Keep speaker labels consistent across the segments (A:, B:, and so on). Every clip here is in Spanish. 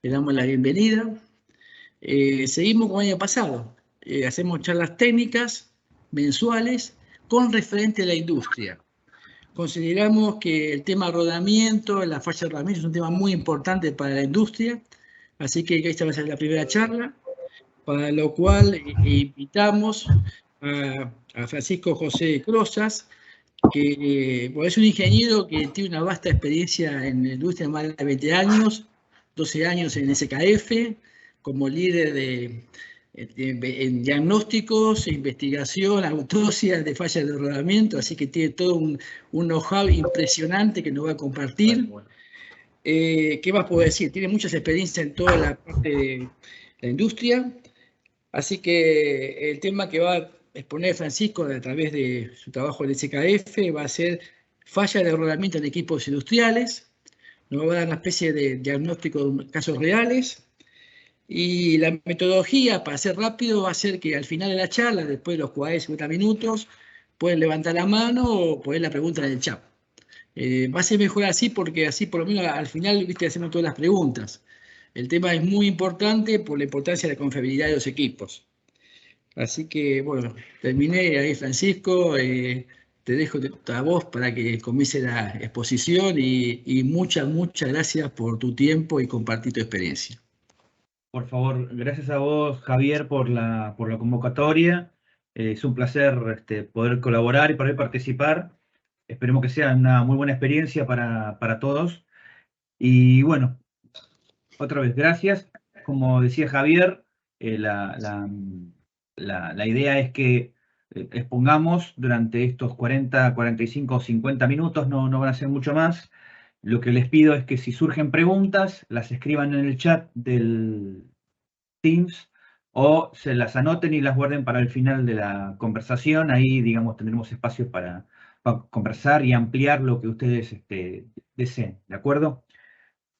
A: Le damos la bienvenida. Seguimos como el año pasado. Hacemos charlas técnicas mensuales con referente a la industria. Consideramos que el tema rodamiento, la falla de rodamiento es un tema muy importante para la industria, así que esta va a ser la primera charla, para lo cual invitamos a Francisco José Crozas, que es un ingeniero que tiene una vasta experiencia en la industria, más de 20 años, 12 años en SKF, como líder en diagnósticos, investigación, autopsias de fallas de rodamiento, así que tiene todo un know-how impresionante que nos va a compartir. ¿Qué más puedo decir? Tiene muchas experiencias en toda la parte de la industria, así que el tema que va a exponer Francisco a través de su trabajo en el SKF va a ser falla de rodamiento en equipos industriales, nos va a dar una especie de diagnóstico de casos reales, y la metodología, para ser rápido, va a ser que al final de la charla, después de los 40, 50 minutos, pueden levantar la mano o poner la pregunta en el chat. Va a ser mejor así porque así por lo menos al final, viste, hacemos todas las preguntas. El tema es muy importante por la importancia de la confiabilidad de los equipos. Así que, bueno, terminé ahí, Francisco. Te dejo a vos para que comience la exposición y muchas gracias por tu tiempo y compartir tu experiencia.
B: Por favor, gracias a vos, Javier, por la convocatoria. Es un placer poder colaborar y poder participar. Esperemos que sea una muy buena experiencia para todos. Y bueno, otra vez, gracias. Como decía Javier, la idea es que expongamos durante estos 40, 45 o 50 minutos, no van a ser mucho más. Lo que les pido es que si surgen preguntas, las escriban en el chat del Teams o se las anoten y las guarden para el final de la conversación. Ahí, digamos, tendremos espacio para conversar y ampliar lo que ustedes deseen, ¿de acuerdo?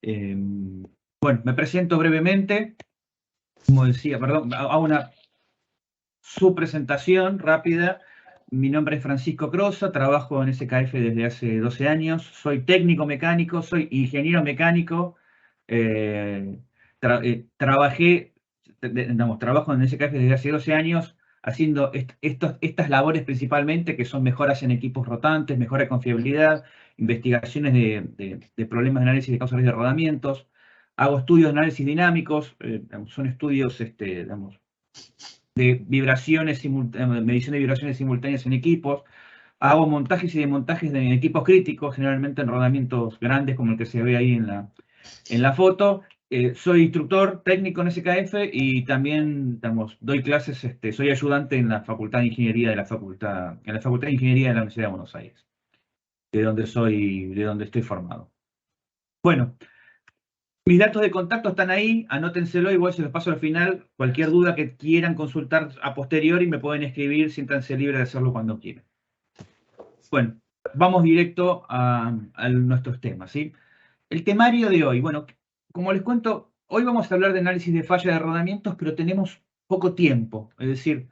B: Bueno, me presento brevemente. Como decía, perdón, hago una presentación rápida. Mi nombre es Francisco Croza, trabajo en SKF desde hace 12 años. Soy técnico mecánico, soy ingeniero mecánico. Trabajo en SKF desde hace 12 años haciendo estas labores principalmente, que son mejoras en equipos rotantes, mejora de confiabilidad, investigaciones de problemas de análisis de causas de rodamientos. Hago estudios de análisis dinámicos, son estudios de vibraciones, medición de vibraciones simultáneas en equipos. Hago montajes y desmontajes en equipos críticos, generalmente en rodamientos grandes como el que se ve ahí en la foto. Soy instructor técnico en SKF y también doy clases, soy ayudante en la Facultad de Ingeniería en la Facultad de Ingeniería de la Universidad de Buenos Aires, de donde estoy formado. Bueno, mis datos de contacto están ahí, anótenselo, igual se los paso al final. Cualquier duda que quieran consultar a posteriori me pueden escribir, siéntanse libres de hacerlo cuando quieran. Bueno, vamos directo a nuestros temas, ¿sí? El temario de hoy, bueno, como les cuento, hoy vamos a hablar de análisis de falla de rodamientos, pero tenemos poco tiempo. Es decir,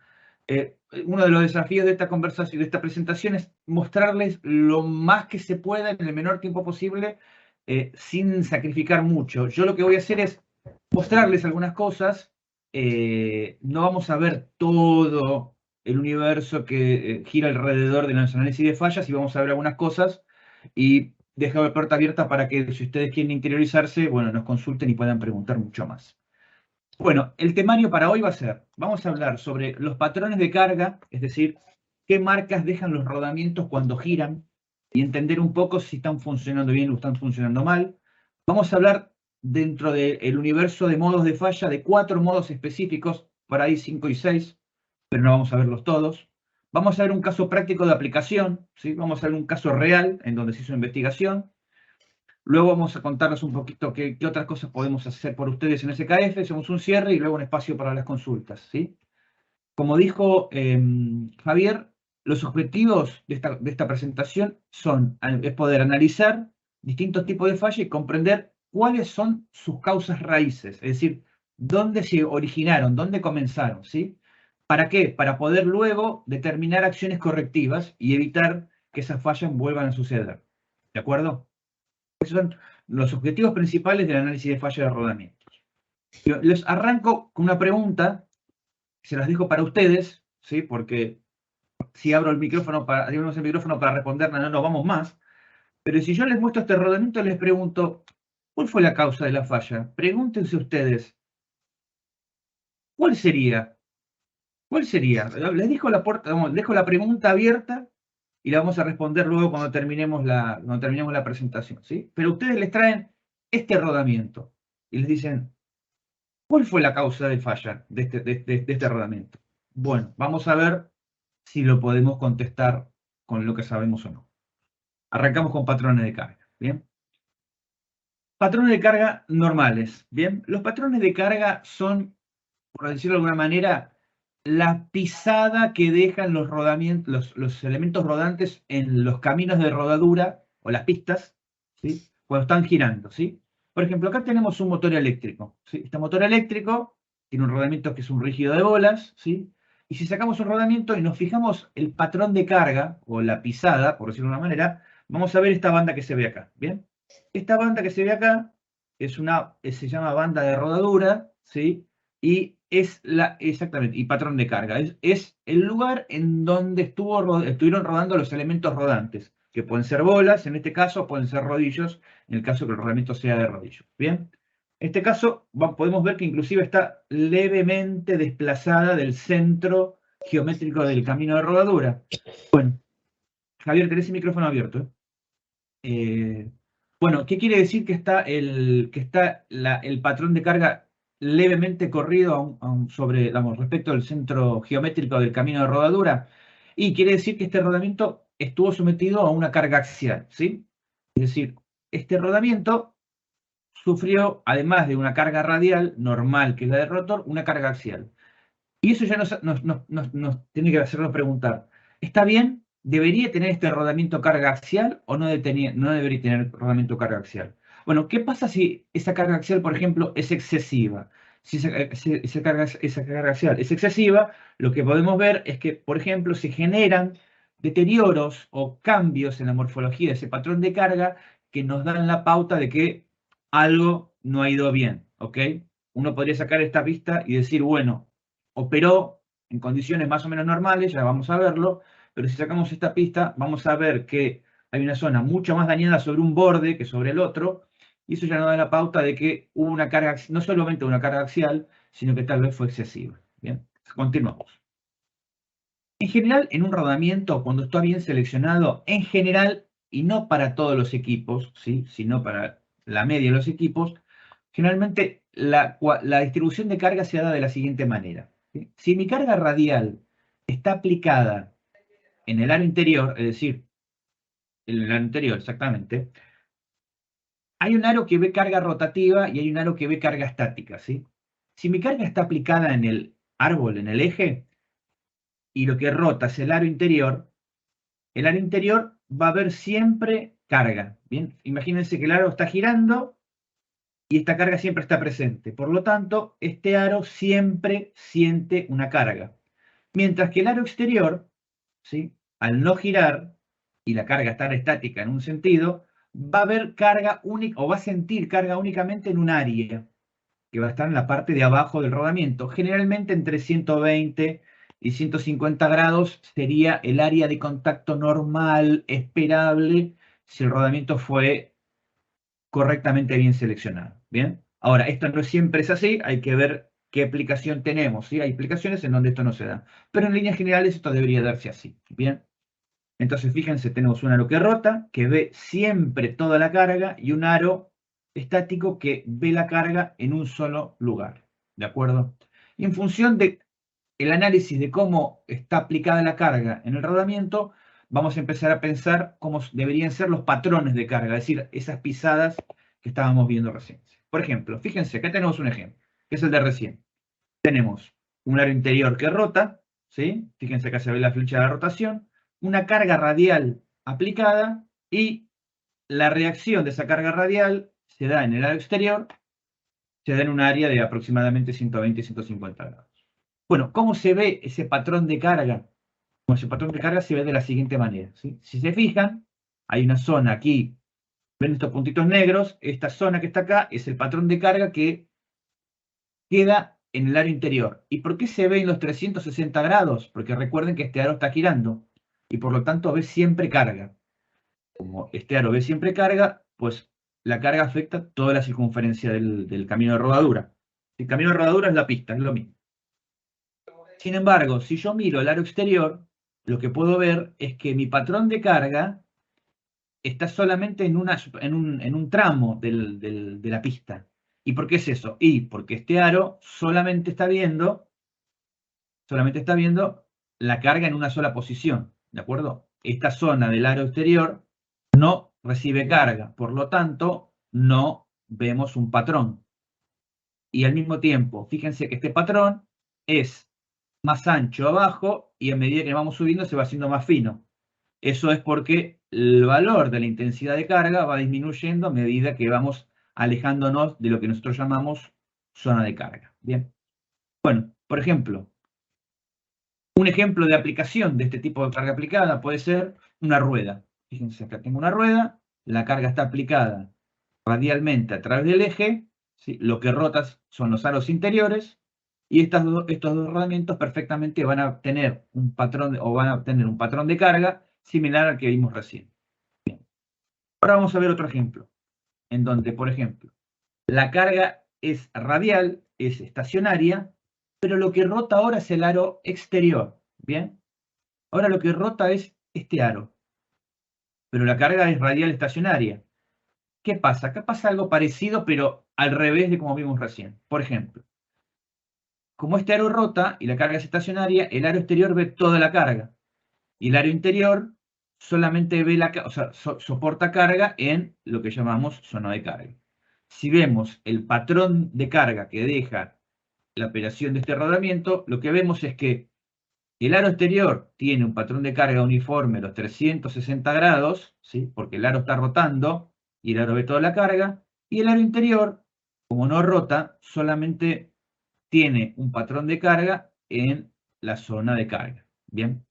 B: uno de los desafíos de esta conversación, de esta presentación, es mostrarles lo más que se pueda en el menor tiempo posible, sin sacrificar mucho. Yo lo que voy a hacer es mostrarles algunas cosas. No vamos a ver todo el universo que gira alrededor de los análisis de fallas, y vamos a ver algunas cosas y dejo la puerta abierta para que, si ustedes quieren interiorizarse, bueno, nos consulten y puedan preguntar mucho más. Bueno, el temario para hoy va a ser, vamos a hablar sobre los patrones de carga, es decir, qué marcas dejan los rodamientos cuando giran, y entender un poco si están funcionando bien o están funcionando mal. Vamos a hablar dentro del universo de modos de falla de 4 modos específicos, por ahí 5 y 6, pero no vamos a verlos todos. Vamos a ver un caso práctico de aplicación, ¿sí? Vamos a ver un caso real en donde se hizo investigación. Luego vamos a contarles un poquito qué otras cosas podemos hacer por ustedes en SKF. Hacemos un cierre y luego un espacio para las consultas, ¿sí? Como dijo Javier, los objetivos de esta presentación es poder analizar distintos tipos de falla y comprender cuáles son sus causas raíces, es decir, dónde se originaron, dónde comenzaron, ¿sí? ¿Para qué? Para poder luego determinar acciones correctivas y evitar que esas fallas vuelvan a suceder. ¿De acuerdo? Esos son los objetivos principales del análisis de falla de rodamientos. Les arranco con una pregunta, se las dejo para ustedes, ¿sí? Porque si abrimos el micrófono para responderla, no nos vamos más. Pero si yo les muestro este rodamiento, les pregunto, ¿cuál fue la causa de la falla? Pregúntense ustedes, ¿cuál sería? ¿Cuál sería? Les dejo dejo la pregunta abierta y la vamos a responder luego cuando terminemos la presentación, ¿sí? Pero ustedes les traen este rodamiento y les dicen, ¿cuál fue la causa de falla de este rodamiento? Bueno, vamos a ver si lo podemos contestar con lo que sabemos o no. Arrancamos con patrones de carga, ¿bien? Patrones de carga normales, ¿bien? Los patrones de carga son, por decirlo de alguna manera, la pisada que dejan los elementos rodantes en los caminos de rodadura o las pistas, ¿sí? Cuando están girando, ¿sí? Por ejemplo, acá tenemos un motor eléctrico, ¿sí? Este motor eléctrico tiene un rodamiento que es un rígido de bolas, ¿sí? Y si sacamos un rodamiento y nos fijamos el patrón de carga o la pisada, por decirlo de una manera, vamos a ver esta banda que se ve acá, ¿bien? Esta banda que se ve acá se llama banda de rodadura, ¿sí? Y exactamente, y patrón de carga. Es el lugar en donde estuvieron rodando los elementos rodantes, que pueden ser bolas, en este caso, pueden ser rodillos, en el caso que el rodamiento sea de rodillo. Bien, en este caso podemos ver que inclusive está levemente desplazada del centro geométrico del camino de rodadura. Bueno, Javier, tenés el micrófono abierto. Bueno, ¿qué quiere decir que está el patrón de carga levemente corrido respecto al centro geométrico del camino de rodadura? Y quiere decir que este rodamiento estuvo sometido a una carga axial, ¿sí? Es decir, este rodamiento sufrió, además de una carga radial normal, que es la del rotor, una carga axial. Y eso ya nos tiene que hacernos preguntar, ¿está bien? ¿Debería tener este rodamiento carga axial o no debería tener rodamiento carga axial? Bueno, ¿qué pasa si esa carga axial, por ejemplo, es excesiva? Si esa carga axial es excesiva, lo que podemos ver es que, por ejemplo, se generan deterioros o cambios en la morfología de ese patrón de carga que nos dan la pauta de que algo no ha ido bien, ¿ok? Uno podría sacar esta vista y decir, bueno, operó en condiciones más o menos normales, ya vamos a verlo, pero si sacamos esta pista, vamos a ver que hay una zona mucho más dañada sobre un borde que sobre el otro, y eso ya nos da la pauta de que hubo una carga, no solamente una carga axial, sino que tal vez fue excesiva. Bien, continuamos. En general, en un rodamiento, cuando está bien seleccionado, en general, y no para todos los equipos, ¿sí? Sino para la media de los equipos, generalmente la distribución de carga se da de la siguiente manera. ¿Sí? Si mi carga radial está aplicada en el aro interior, es decir, en el aro interior exactamente, hay un aro que ve carga rotativa y hay un aro que ve carga estática, ¿sí? Si mi carga está aplicada en el árbol, en el eje, y lo que rota es el aro interior va a haber siempre carga. Bien, imagínense que el aro está girando y esta carga siempre está presente. Por lo tanto, este aro siempre siente una carga. Mientras que el aro exterior, ¿sí? Al no girar y la carga estar estática en un sentido, va a haber carga única o va a sentir carga únicamente en un área que va a estar en la parte de abajo del rodamiento. Generalmente entre 120 y 150 grados sería el área de contacto normal, esperable, si el rodamiento fue correctamente bien seleccionado. ¿Bien? Ahora, esto no siempre es así, hay que ver qué aplicación tenemos. ¿Sí? Hay aplicaciones en donde esto no se da. Pero en líneas generales esto debería darse así. ¿Bien? Entonces, fíjense, tenemos un aro que rota, que ve siempre toda la carga, y un aro estático que ve la carga en un solo lugar. ¿De acuerdo? Y en función del análisis de cómo está aplicada la carga en el rodamiento, vamos a empezar a pensar cómo deberían ser los patrones de carga, es decir, esas pisadas que estábamos viendo recién. Por ejemplo, fíjense, acá tenemos un ejemplo, que es el de recién. Tenemos un aro interior que rota, ¿sí? Fíjense acá se ve la flecha de rotación, una carga radial aplicada y la reacción de esa carga radial se da en el aro exterior, se da en un área de aproximadamente 120 y 150 grados. Bueno, ¿cómo se ve ese patrón de carga? Bueno, ese patrón de carga se ve de la siguiente manera, ¿sí? Si se fijan, hay una zona aquí, ven estos puntitos negros, esta zona que está acá es el patrón de carga que queda en el aro interior. ¿Y por qué se ve en los 360 grados? Porque recuerden que este aro está girando y por lo tanto ve siempre carga. Como este aro ve siempre carga, pues la carga afecta toda la circunferencia del camino de rodadura. El camino de rodadura es la pista, es lo mismo. Sin embargo, si yo miro el aro exterior, lo que puedo ver es que mi patrón de carga está solamente en un tramo de la pista. ¿Y por qué es eso? Y porque este aro solamente está viendo la carga en una sola posición, ¿de acuerdo? Esta zona del aro exterior no recibe carga, por lo tanto, no vemos un patrón. Y al mismo tiempo, fíjense que este patrón es más ancho abajo y a medida que vamos subiendo se va haciendo más fino. Eso es porque el valor de la intensidad de carga va disminuyendo a medida que vamos alejándonos de lo que nosotros llamamos zona de carga. Bien. Bueno, por ejemplo, un ejemplo de aplicación de este tipo de carga aplicada puede ser una rueda. Fíjense, acá tengo una rueda, la carga está aplicada radialmente a través del eje, ¿sí? Lo que rota son los aros interiores, y estos dos rodamientos perfectamente van a tener un patrón, o van a obtener un patrón de carga similar al que vimos recién. Bien. Ahora vamos a ver otro ejemplo, en donde, por ejemplo, la carga es radial, es estacionaria, pero lo que rota ahora es el aro exterior. Bien. Ahora lo que rota es este aro, pero la carga es radial estacionaria. ¿Qué pasa? Acá pasa algo parecido, pero al revés de como vimos recién. Por ejemplo, como este aro rota y la carga es estacionaria, el aro exterior ve toda la carga. Y el aro interior solamente ve soporta carga en lo que llamamos zona de carga. Si vemos el patrón de carga que deja la operación de este rodamiento, lo que vemos es que el aro exterior tiene un patrón de carga uniforme a los 360 grados, ¿sí? Porque el aro está rotando y el aro ve toda la carga, y el aro interior, como no rota, solamente tiene un patrón de carga en la zona de carga. Bien.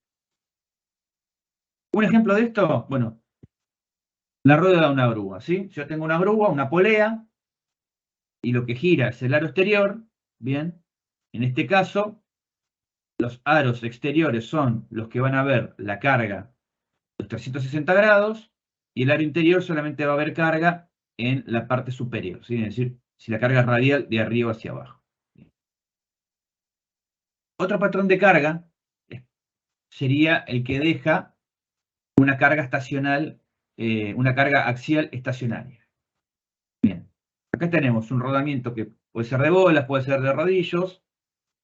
B: Un ejemplo de esto, bueno, la rueda de una grúa, ¿sí? Yo tengo una grúa, una polea, y lo que gira es el aro exterior, ¿bien? En este caso, los aros exteriores son los que van a ver la carga los 360 grados, y el aro interior solamente va a haber carga en la parte superior, ¿sí? Es decir, si la carga es radial de arriba hacia abajo. Otro patrón de carga sería el que deja una carga estacional, una carga axial estacionaria. Bien, acá tenemos un rodamiento que puede ser de bolas, puede ser de rodillos,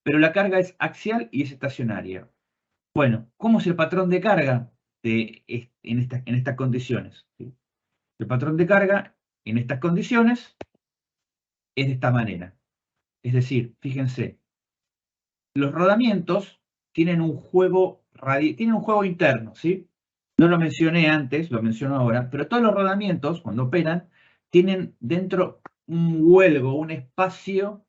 B: pero la carga es axial y es estacionaria. Bueno, ¿cómo es el patrón de carga en estas condiciones? ¿Sí? El patrón de carga en estas condiciones es de esta manera. Es decir, fíjense, los rodamientos tienen un juego interno, ¿sí? No lo mencioné antes, lo menciono ahora, pero todos los rodamientos, cuando operan, tienen dentro un huelgo, un espacio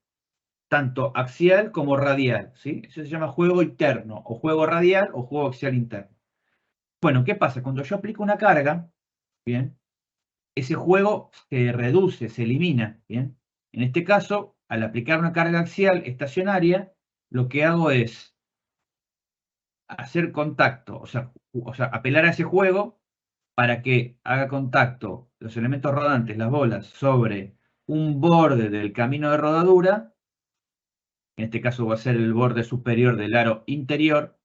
B: tanto axial como radial, ¿sí? Eso se llama juego interno, o juego radial o juego axial interno. Bueno, ¿qué pasa? Cuando yo aplico una carga, ¿bien? Ese juego se reduce, se elimina, ¿bien? En este caso, al aplicar una carga axial estacionaria, lo que hago es hacer contacto, o sea, apelar a ese juego para que haga contacto los elementos rodantes, las bolas, sobre un borde del camino de rodadura. En este caso va a ser el borde superior del aro interior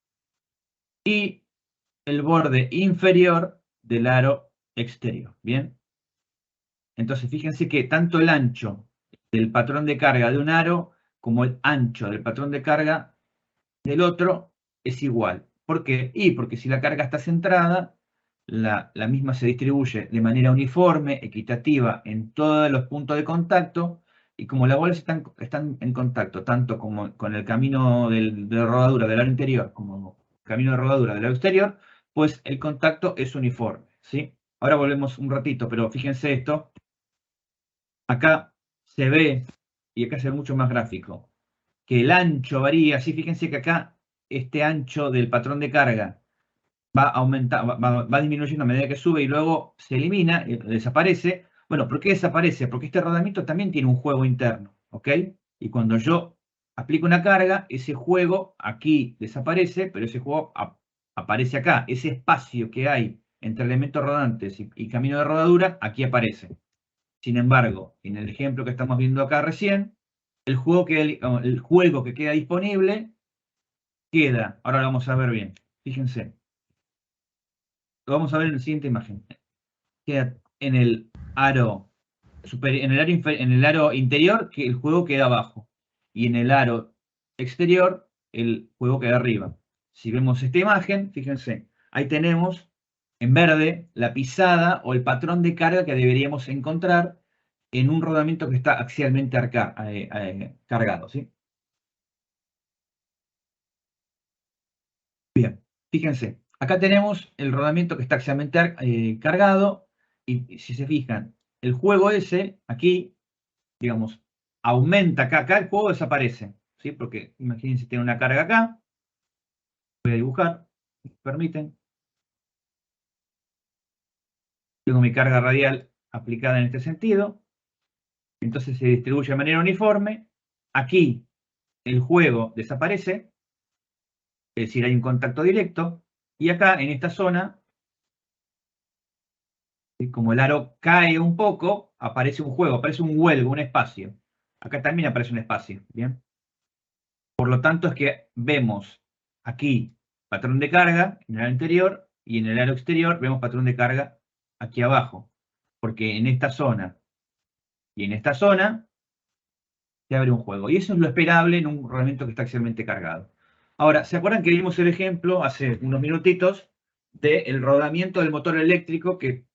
B: y el borde inferior del aro exterior. Bien. Entonces, fíjense que tanto el ancho del patrón de carga de un aro como el ancho del patrón de carga del otro es igual. ¿Por qué? Y porque si la carga está centrada, la misma se distribuye de manera uniforme, equitativa en todos los puntos de contacto, y como las bolas están en contacto tanto como con el camino de rodadura del aro interior como el camino de rodadura del aro exterior, pues el contacto es uniforme, ¿sí? Ahora volvemos un ratito, pero fíjense esto. Acá se ve, y acá se ve mucho más gráfico, que el ancho varía. Sí, fíjense que acá este ancho del patrón de carga va aumentando, va disminuyendo a medida que sube y luego se elimina, desaparece. Bueno, ¿por qué desaparece? Porque este rodamiento también tiene un juego interno, ¿ok? Y cuando yo aplico una carga, ese juego aquí desaparece, pero ese juego aparece acá. Ese espacio que hay entre elementos rodantes y camino de rodadura, aquí aparece. Sin embargo, en el ejemplo que estamos viendo acá recién, el juego que queda disponible queda, ahora lo vamos a ver bien, fíjense, lo vamos a ver en la siguiente imagen, queda en el aro en el aro interior, que el juego queda abajo, y en el aro exterior, el juego queda arriba. Si vemos esta imagen, fíjense, ahí tenemos en verde la pisada o el patrón de carga que deberíamos encontrar en un rodamiento que está axialmente cargado, ¿sí? Bien, fíjense, acá tenemos el rodamiento que está axialmente cargado y si se fijan, el juego ese, aquí, digamos, aumenta acá el juego desaparece, ¿sí? Porque imagínense, tiene una carga acá, voy a dibujar, si me permiten. Tengo mi carga radial aplicada en este sentido, entonces se distribuye de manera uniforme. Aquí el juego desaparece, es decir, hay un contacto directo, y acá en esta zona, ¿sí? Como el aro cae un poco, aparece un juego, aparece un huelgo, un espacio. Acá también aparece un espacio, ¿bien? Por lo tanto es que vemos aquí patrón de carga en el aro interior y en el aro exterior vemos patrón de carga aquí abajo, porque en esta zona y en esta zona se abre un juego. Y eso es lo esperable en un rodamiento que está axialmente cargado. Ahora, ¿se acuerdan que vimos el ejemplo hace unos minutitos del rodamiento del motor eléctrico que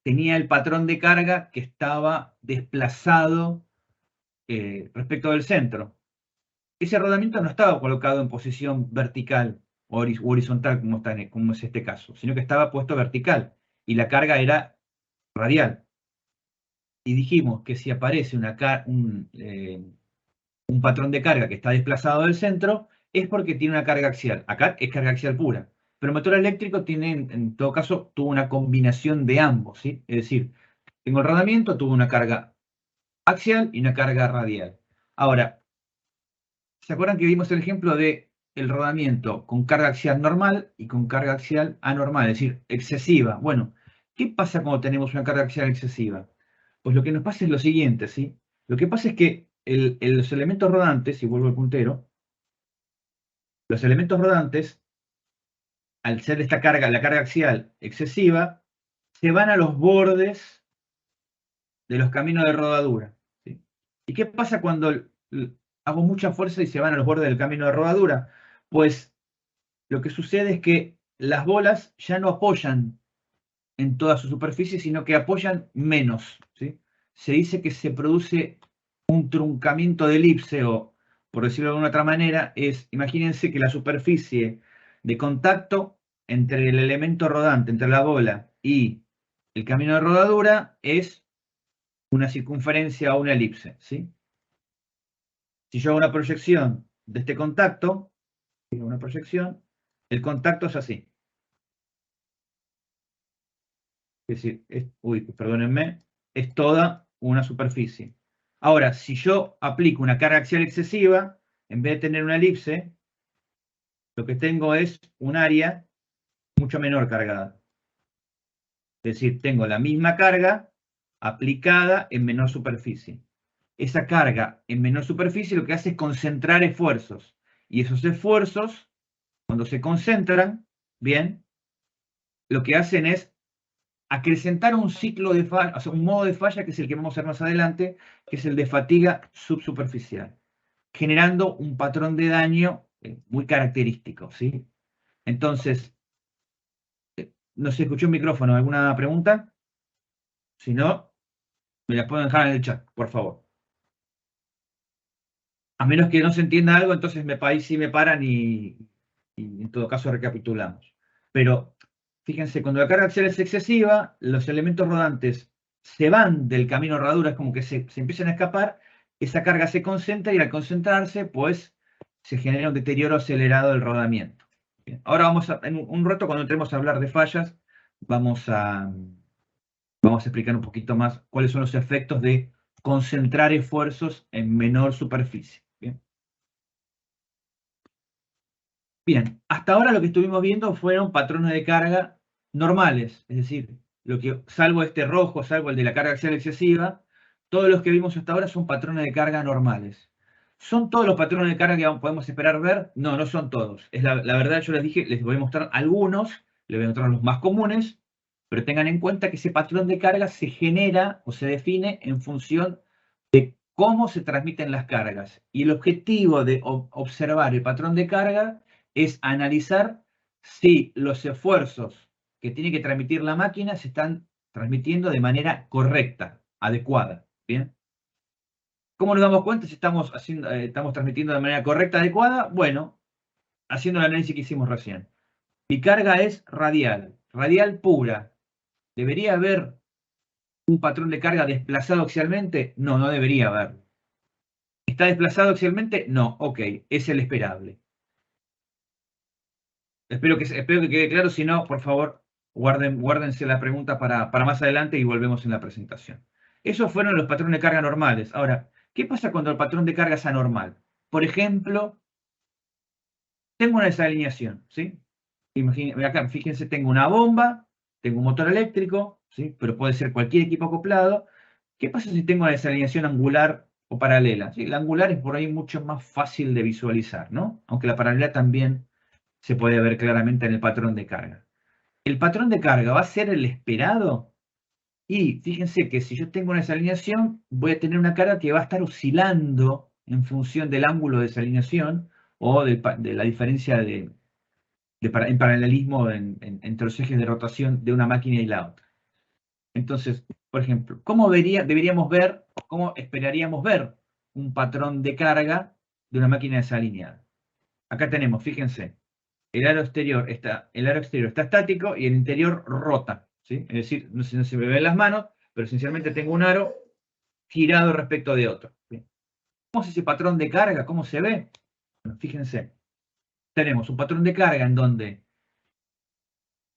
B: tenía el patrón de carga que estaba desplazado respecto del centro? Ese rodamiento no estaba colocado en posición vertical o horizontal como es este caso, sino que estaba puesto vertical y la carga era radial. Y dijimos que si aparece un patrón de carga que está desplazado del centro, es porque tiene una carga axial. Acá es carga axial pura. Pero el motor eléctrico tiene, en todo caso, tuvo una combinación de ambos, ¿sí? Es decir, tengo el rodamiento, tuvo una carga axial y una carga radial. Ahora, ¿se acuerdan que vimos el ejemplo de el rodamiento con carga axial normal y con carga axial anormal, es decir, excesiva? Bueno, ¿qué pasa cuando tenemos una carga axial excesiva? Pues lo que nos pasa es lo siguiente, ¿sí? Lo que pasa es que los elementos rodantes, si vuelvo al puntero, los elementos rodantes, al ser esta carga, la carga axial excesiva, se van a los bordes de los caminos de rodadura, ¿sí? ¿Y qué pasa cuando hago mucha fuerza y se van a los bordes del camino de rodadura? Pues lo que sucede es que las bolas ya no apoyan en toda su superficie, sino que apoyan menos, ¿sí? Se dice que se produce un truncamiento de elipse, o por decirlo de alguna otra manera, imagínense que la superficie de contacto entre el elemento rodante, entre la bola y el camino de rodadura, es una circunferencia o una elipse, ¿sí? Si yo hago una proyección de este contacto, una proyección, el contacto es así. Es decir, perdónenme, es toda una superficie. Ahora, si yo aplico una carga axial excesiva, en vez de tener una elipse, lo que tengo es un área mucho menor cargada. Es decir, tengo la misma carga aplicada en menor superficie. Esa carga en menor superficie lo que hace es concentrar esfuerzos. Y esos esfuerzos, cuando se concentran, bien, lo que hacen es acrecentar un ciclo de falla, o sea, un modo de falla que es el que vamos a ver más adelante, que es el de fatiga subsuperficial, generando un patrón de daño muy característico, ¿sí? Entonces, no se escuchó el micrófono, ¿alguna pregunta? Si no, me la pueden dejar en el chat, por favor. A menos que no se entienda algo, entonces ahí sí me paran y en todo caso recapitulamos. Pero fíjense, cuando la carga axial es excesiva, los elementos rodantes se van del camino de rodadura, es como que se empiezan a escapar, esa carga se concentra y al concentrarse, pues se genera un deterioro acelerado del rodamiento. Bien, ahora en un rato, cuando entremos a hablar de fallas, vamos a explicar un poquito más cuáles son los efectos de concentrar esfuerzos en menor superficie. Bien. Bien, hasta ahora lo que estuvimos viendo fueron patrones de carga normales, es decir, salvo este rojo, salvo el de la carga axial excesiva, todos los que vimos hasta ahora son patrones de carga normales. ¿Son todos los patrones de carga que podemos esperar ver? No, no son todos. La verdad, yo les dije, les voy a mostrar algunos, les voy a mostrar los más comunes, pero tengan en cuenta que ese patrón de carga se genera o se define en función de cómo se transmiten las cargas. Y el objetivo de observar el patrón de carga es analizar si los esfuerzos que tiene que transmitir la máquina se están transmitiendo de manera correcta, adecuada. ¿Bien? ¿Cómo nos damos cuenta si estamos transmitiendo de manera correcta, adecuada? Bueno, haciendo el análisis que hicimos recién. Mi carga es radial, radial pura. ¿Debería haber un patrón de carga desplazado axialmente? No, no debería haber. ¿Está desplazado axialmente? No, ok, es el esperable. Espero que quede claro, si no, por favor, guárdense la pregunta para más adelante y volvemos en la presentación. Esos fueron los patrones de carga normales. Ahora, ¿qué pasa cuando el patrón de carga es anormal? Por ejemplo, tengo una desalineación, ¿sí? Acá, fíjense, tengo una bomba, tengo un motor eléctrico, ¿sí? Pero puede ser cualquier equipo acoplado. ¿Qué pasa si tengo una desalineación angular o paralela? ¿Sí? La angular es por ahí mucho más fácil de visualizar, ¿no? Aunque la paralela también se puede ver claramente en el patrón de carga. ¿El patrón de carga va a ser el esperado? Y fíjense que si yo tengo una desalineación, voy a tener una carga que va a estar oscilando en función del ángulo de desalineación o de la diferencia en paralelismo entre los ejes de rotación de una máquina y la otra. Entonces, por ejemplo, ¿cómo deberíamos ver, cómo esperaríamos ver un patrón de carga de una máquina desalineada? Acá tenemos, fíjense, el aro exterior está estático y el interior rota, ¿sí? Es decir, no se me ven las manos, pero esencialmente tengo un aro girado respecto de otro. ¿Sí? ¿Cómo es ese patrón de carga? ¿Cómo se ve? Bueno, fíjense, tenemos un patrón de carga en donde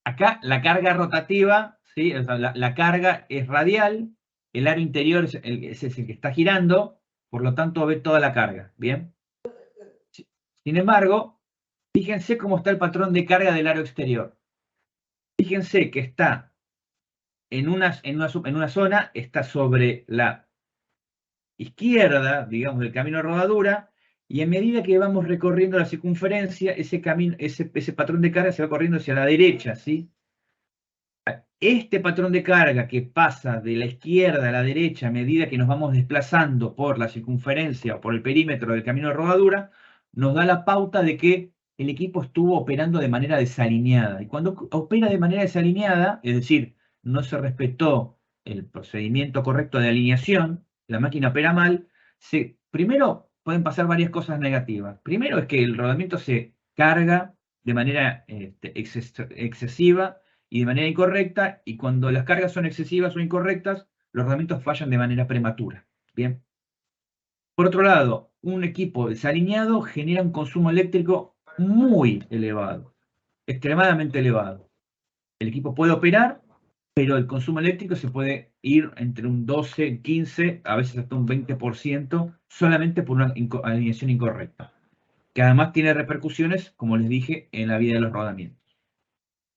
B: acá la carga rotativa, ¿sí? O sea, la carga es radial, el aro interior es el que está girando, por lo tanto ve toda la carga, ¿bien? Sin embargo, fíjense cómo está el patrón de carga del aro exterior. Fíjense que está en una zona, está sobre la izquierda, digamos, del camino de rodadura, y a medida que vamos recorriendo la circunferencia, ese patrón de carga se va corriendo hacia la derecha, ¿sí? Este patrón de carga que pasa de la izquierda a la derecha a medida que nos vamos desplazando por la circunferencia o por el perímetro del camino de rodadura, nos da la pauta de que el equipo estuvo operando de manera desalineada. Y cuando opera de manera desalineada, es decir, no se respetó el procedimiento correcto de alineación, la máquina opera mal, primero pueden pasar varias cosas negativas. Primero es que el rodamiento se carga de manera excesiva y de manera incorrecta, y cuando las cargas son excesivas o incorrectas, los rodamientos fallan de manera prematura. Bien. Por otro lado, un equipo desalineado genera un consumo eléctrico muy elevado, extremadamente elevado. El equipo puede operar, pero el consumo eléctrico se puede ir entre un 12, 15, a veces hasta un 20%, solamente por una alineación incorrecta, que además tiene repercusiones, como les dije, en la vida de los rodamientos.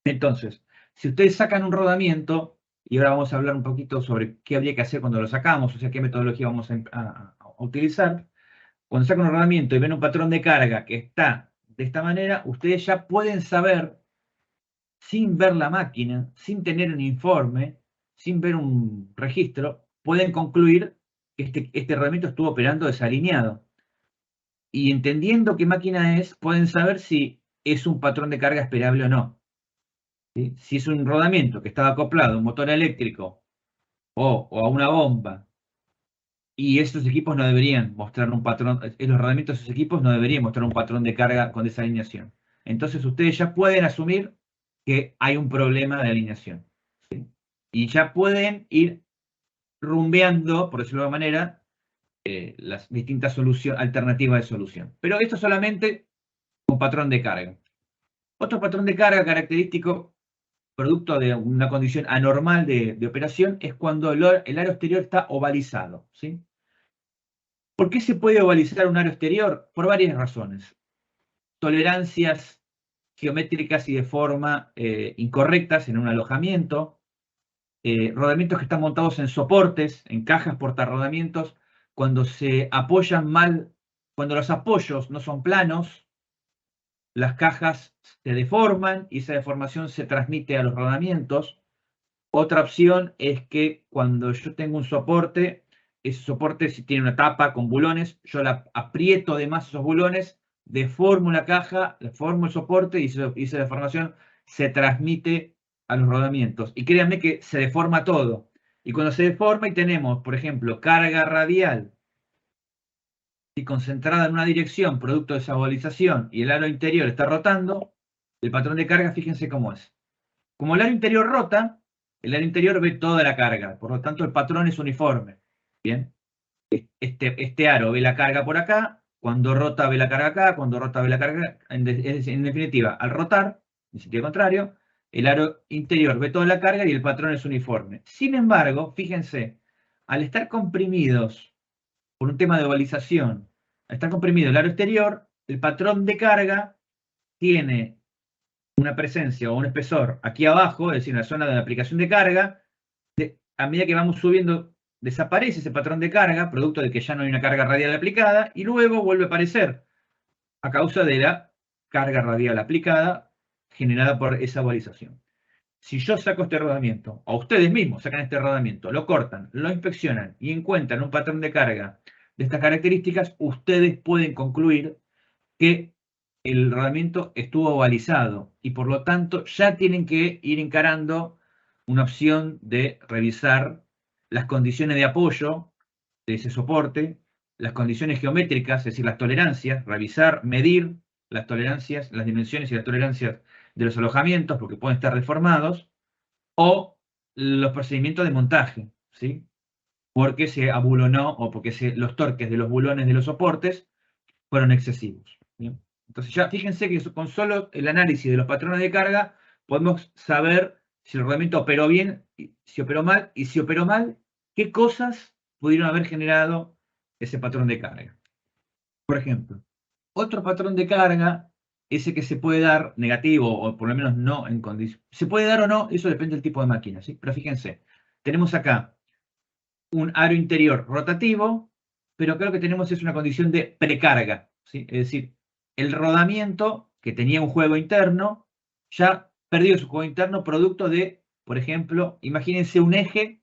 B: Entonces, si ustedes sacan un rodamiento, y ahora vamos a hablar un poquito sobre qué habría que hacer cuando lo sacamos, o sea, qué metodología vamos a utilizar. Cuando sacan un rodamiento y ven un patrón de carga que está de esta manera, ustedes ya pueden saber, sin ver la máquina, sin tener un informe, sin ver un registro, pueden concluir que este rodamiento estuvo operando desalineado. Y entendiendo qué máquina es, pueden saber si es un patrón de carga esperable o no. ¿Sí? Si es un rodamiento que estaba acoplado a un motor eléctrico o a una bomba, y estos equipos no deberían mostrar un patrón, los rodamientos de esos equipos no deberían mostrar un patrón de carga con desalineación. Entonces ustedes ya pueden asumir que hay un problema de alineación. ¿Sí? Y ya pueden ir rumbeando, por decirlo de alguna manera, las distintas alternativas de solución. Pero esto solamente un patrón de carga. Otro patrón de carga característico producto de una condición anormal de operación, es cuando el aro exterior está ovalizado, ¿sí? ¿Por qué se puede ovalizar un aro exterior? Por varias razones. Tolerancias geométricas y de forma incorrectas en un alojamiento, rodamientos que están montados en soportes, en cajas portarrodamientos, cuando se apoyan mal, cuando los apoyos no son planos, las cajas se deforman y esa deformación se transmite a los rodamientos. Otra opción es que cuando yo tengo un soporte, ese soporte si tiene una tapa con bulones, yo la aprieto de más esos bulones, deformo la caja, deformo el soporte y esa deformación se transmite a los rodamientos. Y créanme que se deforma todo. Y cuando se deforma y tenemos, por ejemplo, carga radial y concentrada en una dirección, producto de esa ovalización, y el aro interior está rotando, el patrón de carga, fíjense cómo es. Como el aro interior rota, el aro interior ve toda la carga, por lo tanto el patrón es uniforme. Bien, este aro ve la carga por acá, cuando rota ve la carga acá, cuando rota ve la carga, en definitiva, al rotar, en sentido contrario, el aro interior ve toda la carga y el patrón es uniforme. Sin embargo, fíjense, al estar comprimidos por un tema de ovalización, al estar comprimido el aro exterior, el patrón de carga tiene una presencia o un espesor aquí abajo, es decir, en la zona de la aplicación de carga, a medida que vamos subiendo, desaparece ese patrón de carga, producto de que ya no hay una carga radial aplicada, y luego vuelve a aparecer a causa de la carga radial aplicada generada por esa ovalización. Si yo saco este rodamiento, o ustedes mismos sacan este rodamiento, lo cortan, lo inspeccionan y encuentran un patrón de carga de estas características, ustedes pueden concluir que el rodamiento estuvo ovalizado y por lo tanto ya tienen que ir encarando una opción de revisar las condiciones de apoyo de ese soporte, las condiciones geométricas, es decir, las tolerancias, revisar, medir las tolerancias, las dimensiones y las tolerancias de los alojamientos porque pueden estar deformados, o los procedimientos de montaje, ¿sí? Porque se abulonó o porque los torques de los bulones de los soportes fueron excesivos. ¿Bien? Entonces ya fíjense que con solo el análisis de los patrones de carga podemos saber si el rodamiento operó bien, si operó mal, y si operó mal, qué cosas pudieron haber generado ese patrón de carga. Por ejemplo, otro patrón de carga, ese que se puede dar negativo, o por lo menos no en condición. Se puede dar o no, eso depende del tipo de máquina, ¿sí? Pero fíjense, tenemos acá un aro interior rotativo, pero creo que tenemos es una condición de precarga, ¿sí? Es decir, el rodamiento que tenía un juego interno ya perdió su juego interno producto de, por ejemplo, imagínense un eje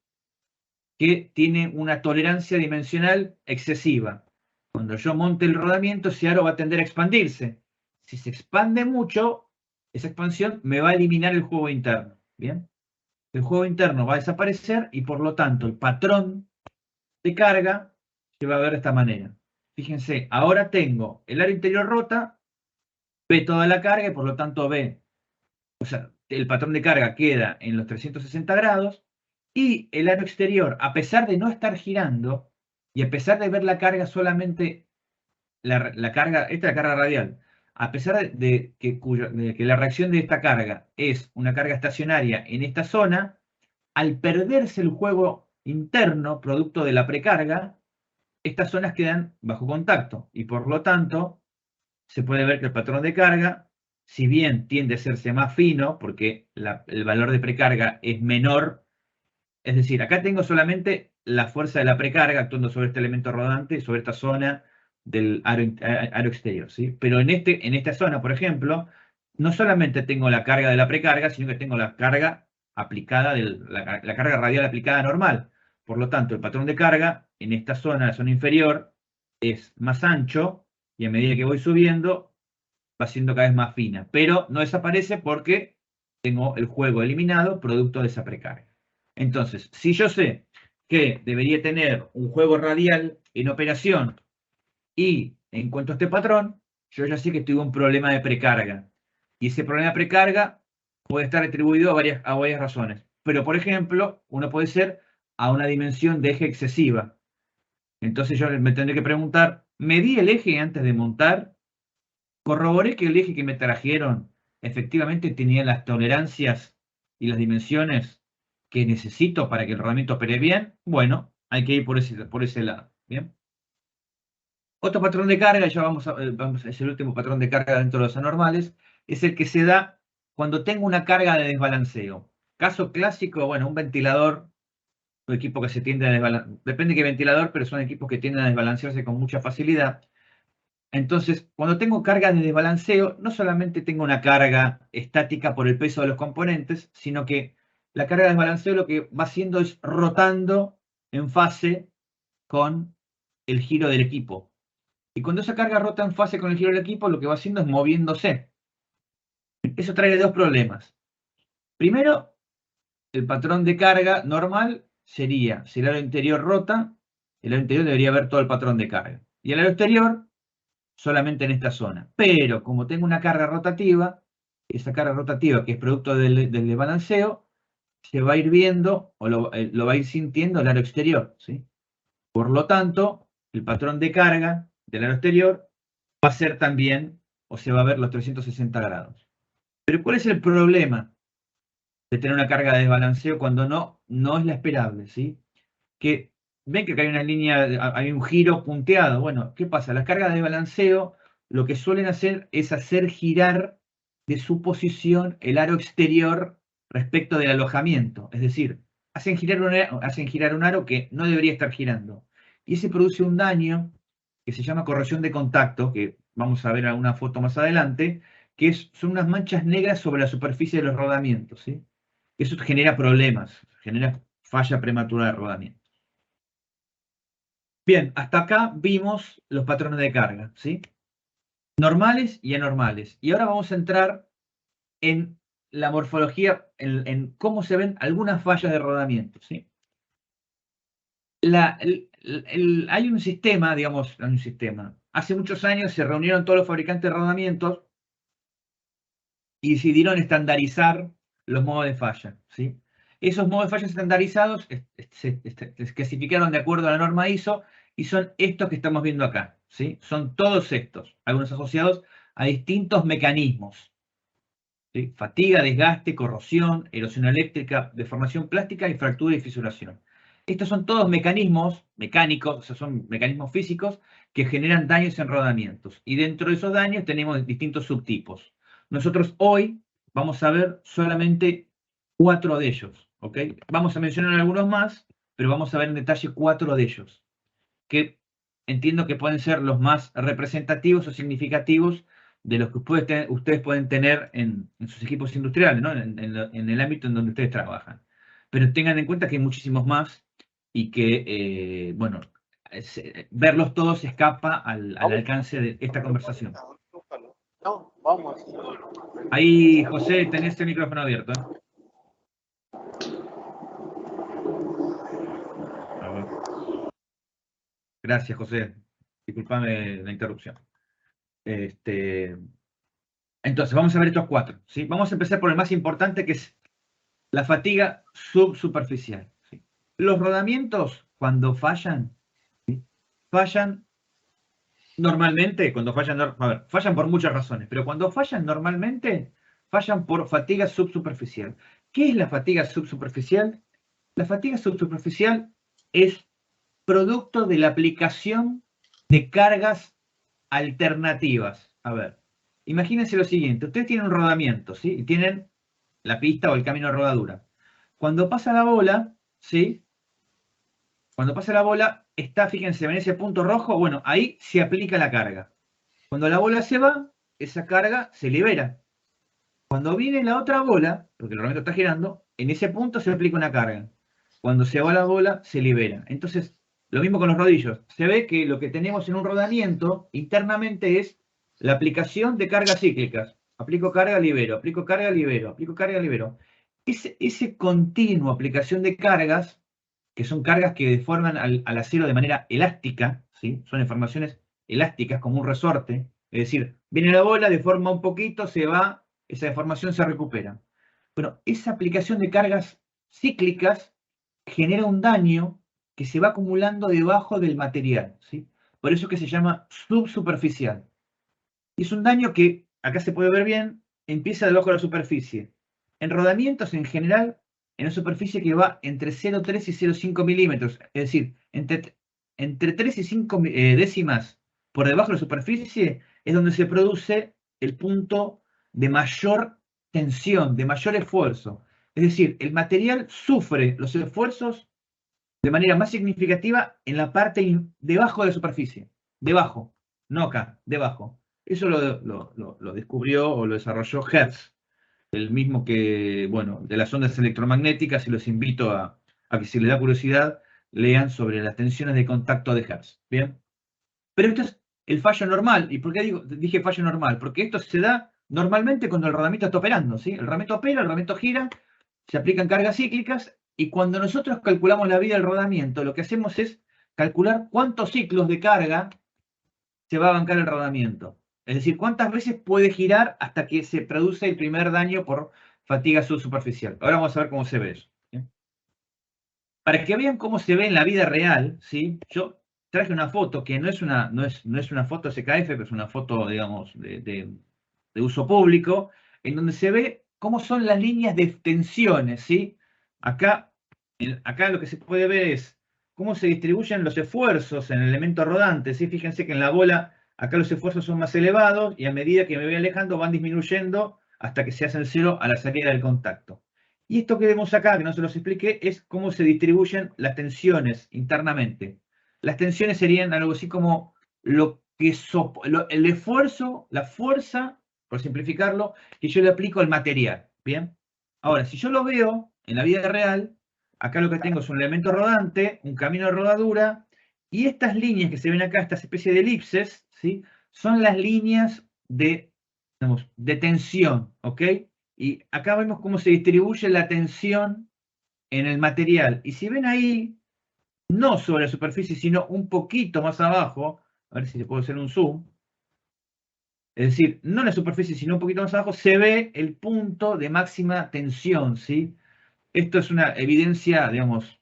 B: que tiene una tolerancia dimensional excesiva. Cuando yo monte el rodamiento, ese aro va a tender a expandirse. Si se expande mucho, esa expansión me va a eliminar el juego interno. ¿Bien? El juego interno va a desaparecer y por lo tanto el patrón de carga se va a ver de esta manera. Fíjense, ahora tengo el aro interior rota, ve toda la carga y por lo tanto ve, o sea, el patrón de carga queda en los 360 grados y el aro exterior, a pesar de no estar girando y a pesar de ver la carga solamente, la carga, esta es la carga radial, a pesar de que la reacción de esta carga es una carga estacionaria en esta zona, al perderse el juego interno, producto de la precarga, estas zonas quedan bajo contacto y por lo tanto se puede ver que el patrón de carga, si bien tiende a hacerse más fino porque el valor de precarga es menor, es decir, acá tengo solamente la fuerza de la precarga actuando sobre este elemento rodante, sobre esta zona del aro exterior, ¿sí? Pero en esta zona, por ejemplo, no solamente tengo la carga de la precarga, sino que tengo la carga aplicada, la carga radial aplicada normal. Por lo tanto, el patrón de carga en esta zona, la zona inferior, es más ancho y a medida que voy subiendo va siendo cada vez más fina. Pero no desaparece porque tengo el juego eliminado producto de esa precarga. Entonces, si yo sé que debería tener un juego radial en operación y encuentro este patrón, yo ya sé que tuve un problema de precarga. Y ese problema de precarga puede estar atribuido a varias razones. Pero, por ejemplo, uno puede ser a una dimensión de eje excesiva. Entonces yo me tendré que preguntar, ¿medí el eje antes de montar? ¿Corroboré que el eje que me trajeron efectivamente tenía las tolerancias y las dimensiones que necesito para que el rodamiento opere bien, bueno, hay que ir por ese lado. ¿Bien? Otro patrón de carga, ya es el último patrón de carga dentro de los anormales, es el que se da cuando tengo una carga de desbalanceo. Caso clásico, bueno, un ventilador, un equipo que se tiende a desbalancear, depende de qué ventilador, pero son equipos que tienden a desbalancearse con mucha facilidad. Entonces, cuando tengo carga de desbalanceo, no solamente tengo una carga estática por el peso de los componentes, sino que la carga de desbalanceo lo que va haciendo es rotando en fase con el giro del equipo. Y cuando esa carga rota en fase con el giro del equipo, lo que va haciendo es moviéndose. Eso trae dos problemas. Primero, el patrón de carga normal sería, si el aro interior rota, el aro interior debería ver todo el patrón de carga. Y el aro exterior, solamente en esta zona. Pero como tengo una carga rotativa, esa carga rotativa que es producto del desbalanceo, se va a ir viendo o lo va a ir sintiendo el aro exterior, ¿sí? Por lo tanto, el patrón de carga del aro exterior va a ser también, o se va a ver los 360 grados. Pero ¿cuál es el problema de tener una carga de desbalanceo cuando no es la esperable, ¿sí? Que ven que hay una línea, hay un giro punteado. Bueno, ¿qué pasa? Las cargas de desbalanceo lo que suelen hacer es hacer girar de su posición el aro exterior respecto del alojamiento. Es decir, hacen girar un aro que no debería estar girando. Y ese produce un daño que se llama corrosión de contacto, que vamos a ver en una foto más adelante, que son unas manchas negras sobre la superficie de los rodamientos, ¿sí? Eso genera problemas, genera falla prematura de rodamiento. Bien, hasta acá vimos los patrones de carga, ¿sí? Normales y anormales. Y ahora vamos a entrar en la morfología, en cómo se ven algunas fallas de rodamiento, ¿sí? Hay un sistema, digamos, Hace muchos años se reunieron todos los fabricantes de rodamientos y decidieron estandarizar los modos de falla, ¿sí? Esos modos de falla estandarizados se clasificaron de acuerdo a la norma ISO y son estos que estamos viendo acá, ¿sí? Son todos estos, algunos asociados a distintos mecanismos, ¿sí? Fatiga, desgaste, corrosión, erosión eléctrica, deformación plástica y fractura y fisuración. Estos son todos mecanismos mecánicos, o sea, son mecanismos físicos que generan daños en rodamientos. Y dentro de esos daños tenemos distintos subtipos. Nosotros hoy vamos a ver solamente 4 de ellos, ¿ok? Vamos a mencionar algunos más, pero vamos a ver en detalle 4 de ellos, que entiendo que pueden ser los más representativos o significativos de los que ustedes pueden tener en sus equipos industriales, ¿no? En el ámbito en donde ustedes trabajan. Pero tengan en cuenta que hay muchísimos más y que, bueno, verlos todos escapa al alcance de esta conversación.
C: No, vamos.
B: Ahí, José, tenés el micrófono abierto, ¿eh? A ver. Gracias, José. Disculpame la interrupción. Entonces, vamos a ver estos 4, ¿sí? Vamos a empezar por el más importante, que es la fatiga subsuperficial, ¿sí? Los rodamientos, cuando fallan, ¿sí? Fallan normalmente, fallan por muchas razones, pero cuando fallan normalmente, fallan por fatiga subsuperficial. ¿Qué es la fatiga subsuperficial? La fatiga subsuperficial es producto de la aplicación de cargas alternativas. A ver, imagínense lo siguiente, ustedes tienen un rodamiento, ¿sí? Y tienen la pista o el camino de rodadura. Cuando pasa la bola, ¿sí? Cuando pasa la bola, fíjense, ven ese punto rojo, bueno, ahí se aplica la carga. Cuando la bola se va, esa carga se libera. Cuando viene la otra bola, porque el rodamiento está girando, en ese punto se aplica una carga. Cuando se va la bola, se libera. Entonces, lo mismo con los rodillos. Se ve que lo que tenemos en un rodamiento internamente es la aplicación de cargas cíclicas. Aplico carga, libero, aplico carga, libero, aplico carga, libero. Ese continuo aplicación de cargas, que son cargas que deforman al acero de manera elástica, ¿sí? Son deformaciones elásticas como un resorte. Es decir, viene la bola, deforma un poquito, se va, esa deformación se recupera. Bueno, esa aplicación de cargas cíclicas genera un daño que se va acumulando debajo del material, ¿sí? Por eso que se llama subsuperficial. Y es un daño que, acá se puede ver bien, empieza debajo de la superficie. en rodamientos en general, en una superficie que va entre 0,3 y 0,5 milímetros, es decir, entre 3 y 5 décimas por debajo de la superficie, es donde se produce el punto de mayor tensión, de mayor esfuerzo. Es decir, el material sufre los esfuerzos de manera más significativa en la parte debajo de la superficie. Debajo, no acá, debajo. Eso lo descubrió o lo desarrolló Hertz, el mismo que, bueno, de las ondas electromagnéticas, y los invito a que si les da curiosidad, lean sobre las tensiones de contacto de Hertz. ¿Bien? Pero esto es el fallo normal. ¿Y por qué dije fallo normal? Porque esto se da normalmente cuando el rodamiento está operando, ¿sí? El rodamiento opera, el rodamiento gira, se aplican cargas cíclicas, y cuando nosotros calculamos la vida del rodamiento, lo que hacemos es calcular cuántos ciclos de carga se va a bancar el rodamiento. Es decir, cuántas veces puede girar hasta que se produce el primer daño por fatiga subsuperficial. Ahora vamos a ver cómo se ve eso. ¿Sí? Para que vean cómo se ve en la vida real, ¿sí? Yo traje una foto que no es una foto SKF, pero es una foto, digamos, de uso público, en donde se ve cómo son las líneas de tensiones, ¿sí? Acá lo que se puede ver es cómo se distribuyen los esfuerzos en el elemento rodante, ¿sí? Fíjense que en la bola, acá los esfuerzos son más elevados, y a medida que me voy alejando van disminuyendo hasta que se hacen cero a la salida del contacto. Y esto que vemos acá, que no se los expliqué, es cómo se distribuyen las tensiones internamente. Las tensiones serían algo así como el esfuerzo, la fuerza, por simplificarlo, que yo le aplico al material. ¿Bien? Ahora, si yo lo veo en la vida real, acá lo que tengo es un elemento rodante, un camino de rodadura, y estas líneas que se ven acá, esta especie de elipses, ¿sí? Son las líneas de tensión, ¿ok? Y acá vemos cómo se distribuye la tensión en el material. Y si ven ahí, no sobre la superficie, sino un poquito más abajo, a ver si se puede hacer un zoom, es decir, no en la superficie, sino un poquito más abajo, se ve el punto de máxima tensión, ¿sí? Esto es una evidencia, digamos,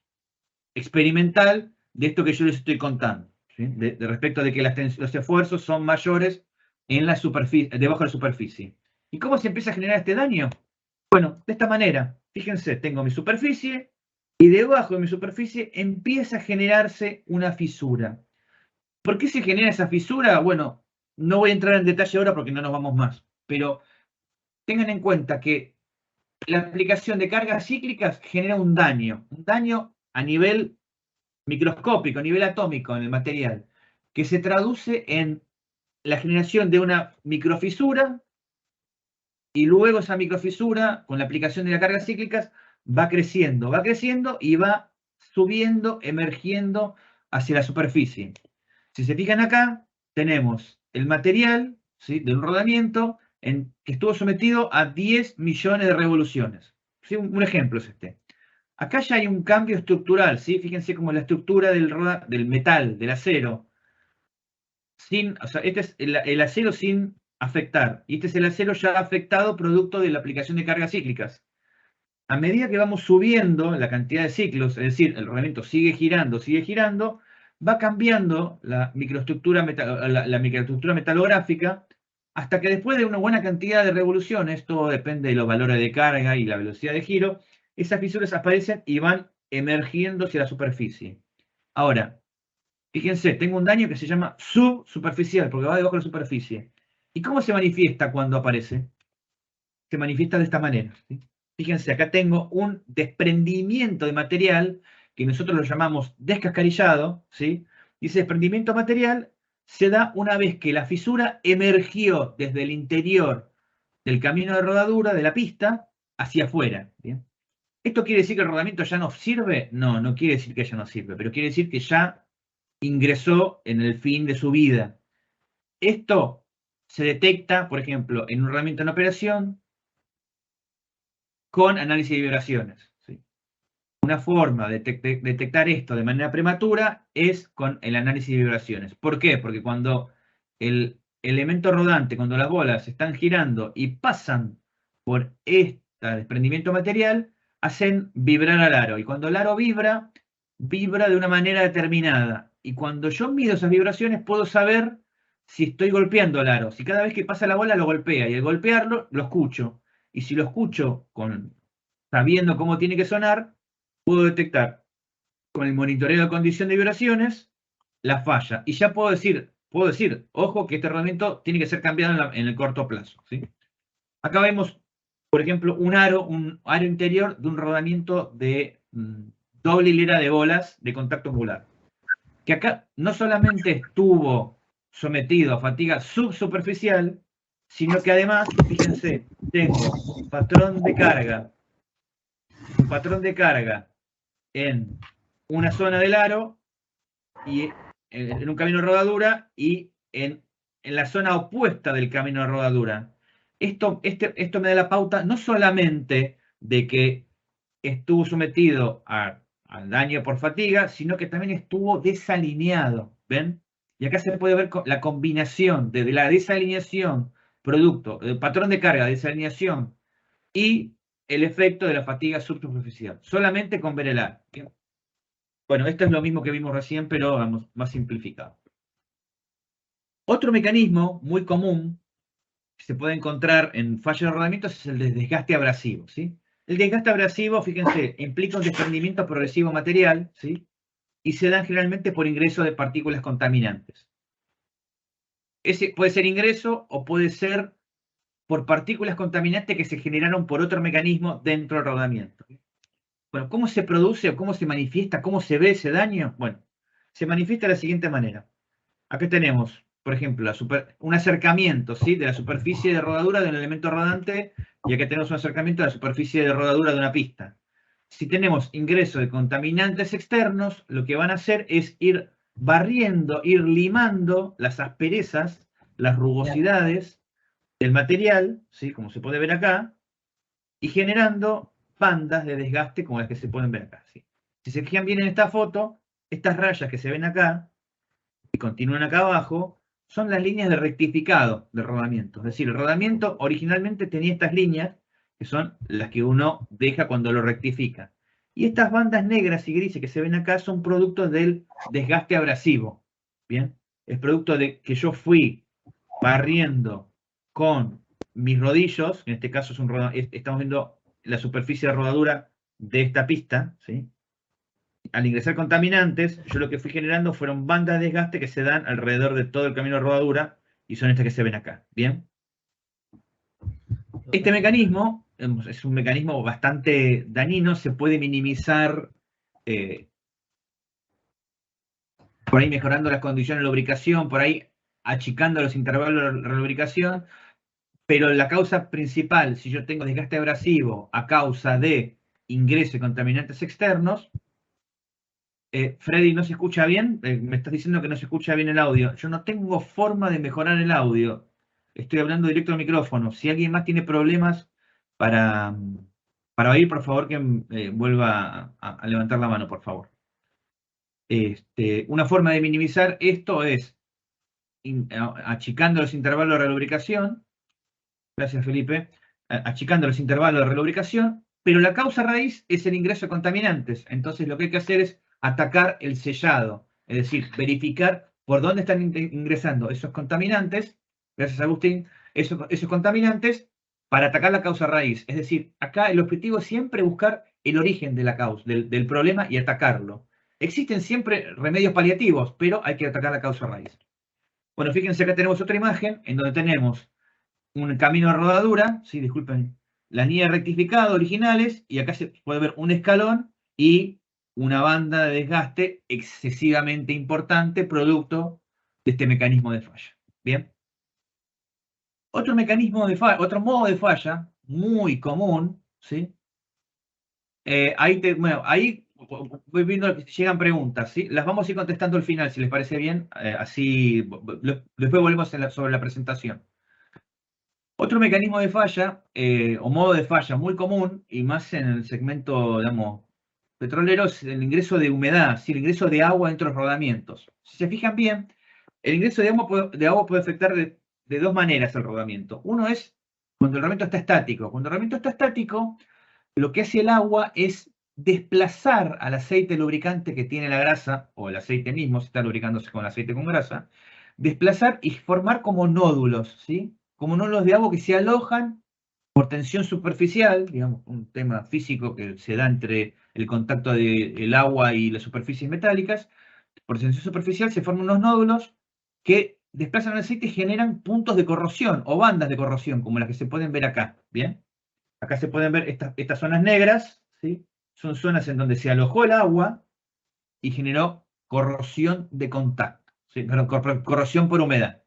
B: experimental de esto que yo les estoy contando, ¿sí? De respecto de que los esfuerzos son mayores en la superficie, debajo de la superficie. ¿Y cómo se empieza a generar este daño? Bueno, de esta manera, fíjense, tengo mi superficie y debajo de mi superficie empieza a generarse una fisura. ¿Por qué se genera esa fisura? Bueno, no voy a entrar en detalle ahora porque no nos vamos más, pero tengan en cuenta que la aplicación de cargas cíclicas genera un daño a nivel microscópico, a nivel atómico en el material, que se traduce en la generación de una microfisura, y luego esa microfisura, con la aplicación de las cargas cíclicas, va creciendo y va subiendo, emergiendo hacia la superficie. Si se fijan acá, tenemos el material, ¿sí?, de un rodamiento que estuvo sometido a 10 millones de revoluciones. ¿Sí? Un ejemplo es este. Acá ya hay un cambio estructural, ¿sí? Fíjense cómo la estructura del metal, del acero, o sea, este es el acero sin afectar, y este es el acero ya afectado producto de la aplicación de cargas cíclicas. A medida que vamos subiendo la cantidad de ciclos, es decir, el rodamiento sigue girando, va cambiando la microestructura metalográfica, hasta que después de una buena cantidad de revoluciones, todo depende de los valores de carga y la velocidad de giro, esas fisuras aparecen y van emergiendo hacia la superficie. Ahora, fíjense, tengo un daño que se llama subsuperficial, porque va debajo de la superficie. ¿Y cómo se manifiesta cuando aparece? Se manifiesta de esta manera, ¿sí? Fíjense, acá tengo un desprendimiento de material que nosotros lo llamamos descascarillado, ¿sí? Y ese desprendimiento material se da una vez que la fisura emergió desde el interior del camino de rodadura de la pista hacia afuera, ¿bien? ¿Esto quiere decir que el rodamiento ya no sirve? No, no quiere decir que ya no sirve, pero quiere decir que ya ingresó en el fin de su vida. Esto se detecta, por ejemplo, en un rodamiento en operación con análisis de vibraciones, ¿sí? Una forma de detectar esto de manera prematura es con el análisis de vibraciones. ¿Por qué? Porque cuando el elemento rodante, cuando las bolas están girando y pasan por este desprendimiento material, hacen vibrar al aro. Y cuando el aro vibra de una manera determinada. Y cuando yo mido esas vibraciones, puedo saber si estoy golpeando el aro. Si cada vez que pasa la bola lo golpea, y al golpearlo, lo escucho. y si lo escucho sabiendo cómo tiene que sonar, puedo detectar con el monitoreo de condición de vibraciones la falla. Y ya puedo decir, ojo, que este rodamiento tiene que ser cambiado en el corto plazo, ¿sí? Acá vemos, por ejemplo, un aro interior de un rodamiento de doble hilera de bolas de contacto angular. Que acá no solamente estuvo sometido a fatiga subsuperficial, sino que además, fíjense, tengo un patrón de carga en una zona del aro y en un camino de rodadura y en la zona opuesta del camino de rodadura. Esto me da la pauta no solamente de que estuvo sometido al daño por fatiga, sino que también estuvo desalineado, ¿ven? Y acá se puede ver la combinación de la desalineación, patrón de carga, desalineación y el efecto de la fatiga subsuperficial, solamente con ver el aro. Bueno, esto es lo mismo que vimos recién, pero vamos, más simplificado. Otro mecanismo muy común que se puede encontrar en fallos de rodamiento es el de desgaste abrasivo, ¿sí? El desgaste abrasivo, fíjense, implica un desprendimiento progresivo material, ¿sí? Y se dan generalmente por ingreso de partículas contaminantes. Ese puede ser ingreso o puede ser por partículas contaminantes que se generaron por otro mecanismo dentro del rodamiento. Bueno, ¿cómo se produce o cómo se manifiesta, cómo se ve ese daño? Bueno, se manifiesta de la siguiente manera. Acá tenemos, por ejemplo, un acercamiento, ¿sí?, de la superficie de rodadura de un elemento rodante, y acá tenemos un acercamiento de la superficie de rodadura de una pista. Si tenemos ingreso de contaminantes externos, lo que van a hacer es ir barriendo, ir limando las asperezas, las rugosidades del material, ¿sí?, como se puede ver acá, y generando bandas de desgaste como las que se pueden ver acá, ¿sí? Si se fijan bien en esta foto, estas rayas que se ven acá, y continúan acá abajo, son las líneas de rectificado del rodamiento. Es decir, el rodamiento originalmente tenía estas líneas, que son las que uno deja cuando lo rectifica. Y estas bandas negras y grises que se ven acá son productos del desgaste abrasivo. ¿Bien? Es producto de que yo fui barriendo con mis rodillos, en este caso estamos viendo la superficie de rodadura de esta pista, ¿sí? Al ingresar contaminantes, yo lo que fui generando fueron bandas de desgaste que se dan alrededor de todo el camino de rodadura y son estas que se ven acá. ¿Bien? Este mecanismo es un mecanismo bastante dañino, se puede minimizar por ahí mejorando las condiciones de lubricación, por ahí achicando los intervalos de lubricación, pero la causa principal, si yo tengo desgaste abrasivo a causa de ingreso de contaminantes externos, Freddy, ¿no se escucha bien? Me estás diciendo que no se escucha bien el audio. Yo no tengo forma de mejorar el audio. Estoy hablando directo al micrófono. Si alguien más tiene problemas para oír, por favor, que vuelva a levantar la mano, por favor. Una forma de minimizar esto es achicando los intervalos de relubricación. Gracias, Felipe. Achicando los intervalos de relubricación, pero la causa raíz es el ingreso de contaminantes. Entonces lo que hay que hacer es atacar el sellado, es decir, verificar por dónde están ingresando esos contaminantes, gracias Agustín, esos contaminantes, para atacar la causa raíz. Es decir, acá el objetivo es siempre buscar el origen de la causa, del problema y atacarlo. Existen siempre remedios paliativos, pero hay que atacar la causa raíz. Bueno, fíjense, acá tenemos otra imagen en donde tenemos un camino de rodadura, sí, disculpen, las líneas rectificadas originales, y acá se puede ver un escalón y una banda de desgaste excesivamente importante, producto de este mecanismo de falla. ¿Bien? Otro mecanismo de falla, otro modo de falla muy común, ¿sí? Ahí voy viendo que llegan preguntas, ¿sí? Las vamos a ir contestando al final, si les parece bien, así después volvemos sobre la presentación. Otro mecanismo de falla, o modo de falla muy común, y más en el segmento, digamos, petrolero, es el ingreso de humedad, ¿sí? El ingreso de agua dentro de los rodamientos. Si se fijan bien, el ingreso de agua puede afectar de dos maneras el rodamiento. Uno es cuando el rodamiento está estático. Cuando el rodamiento está estático, lo que hace el agua es desplazar al aceite lubricante que tiene la grasa, o el aceite mismo, si está lubricándose con aceite con grasa, desplazar y formar como nódulos, ¿sí? Como nódulos de agua que se alojan por tensión superficial, digamos, un tema físico que se da entre el contacto del agua y las superficies metálicas. Por tensión superficial se forman unos nódulos que desplazan el aceite y generan puntos de corrosión o bandas de corrosión, como las que se pueden ver acá. ¿Bien? Acá se pueden ver estas zonas negras, ¿sí? Son zonas en donde se alojó el agua y generó corrosión de contacto, ¿sí? Perdón, corrosión por humedad.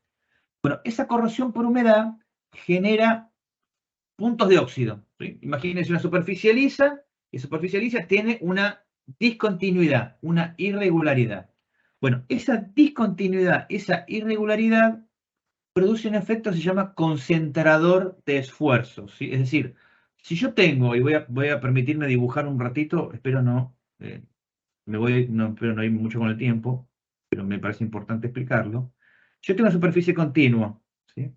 B: Bueno, esa corrosión por humedad genera puntos de óxido, ¿sí? Imagínense una superficie lisa, y superficie lisa tiene una discontinuidad, una irregularidad. Bueno, esa discontinuidad, esa irregularidad produce un efecto que se llama concentrador de esfuerzos, ¿sí? Es decir, si yo tengo, y voy a permitirme dibujar un ratito, espero no, espero no ir mucho con el tiempo, pero me parece importante explicarlo. Yo tengo una superficie continua, ¿sí?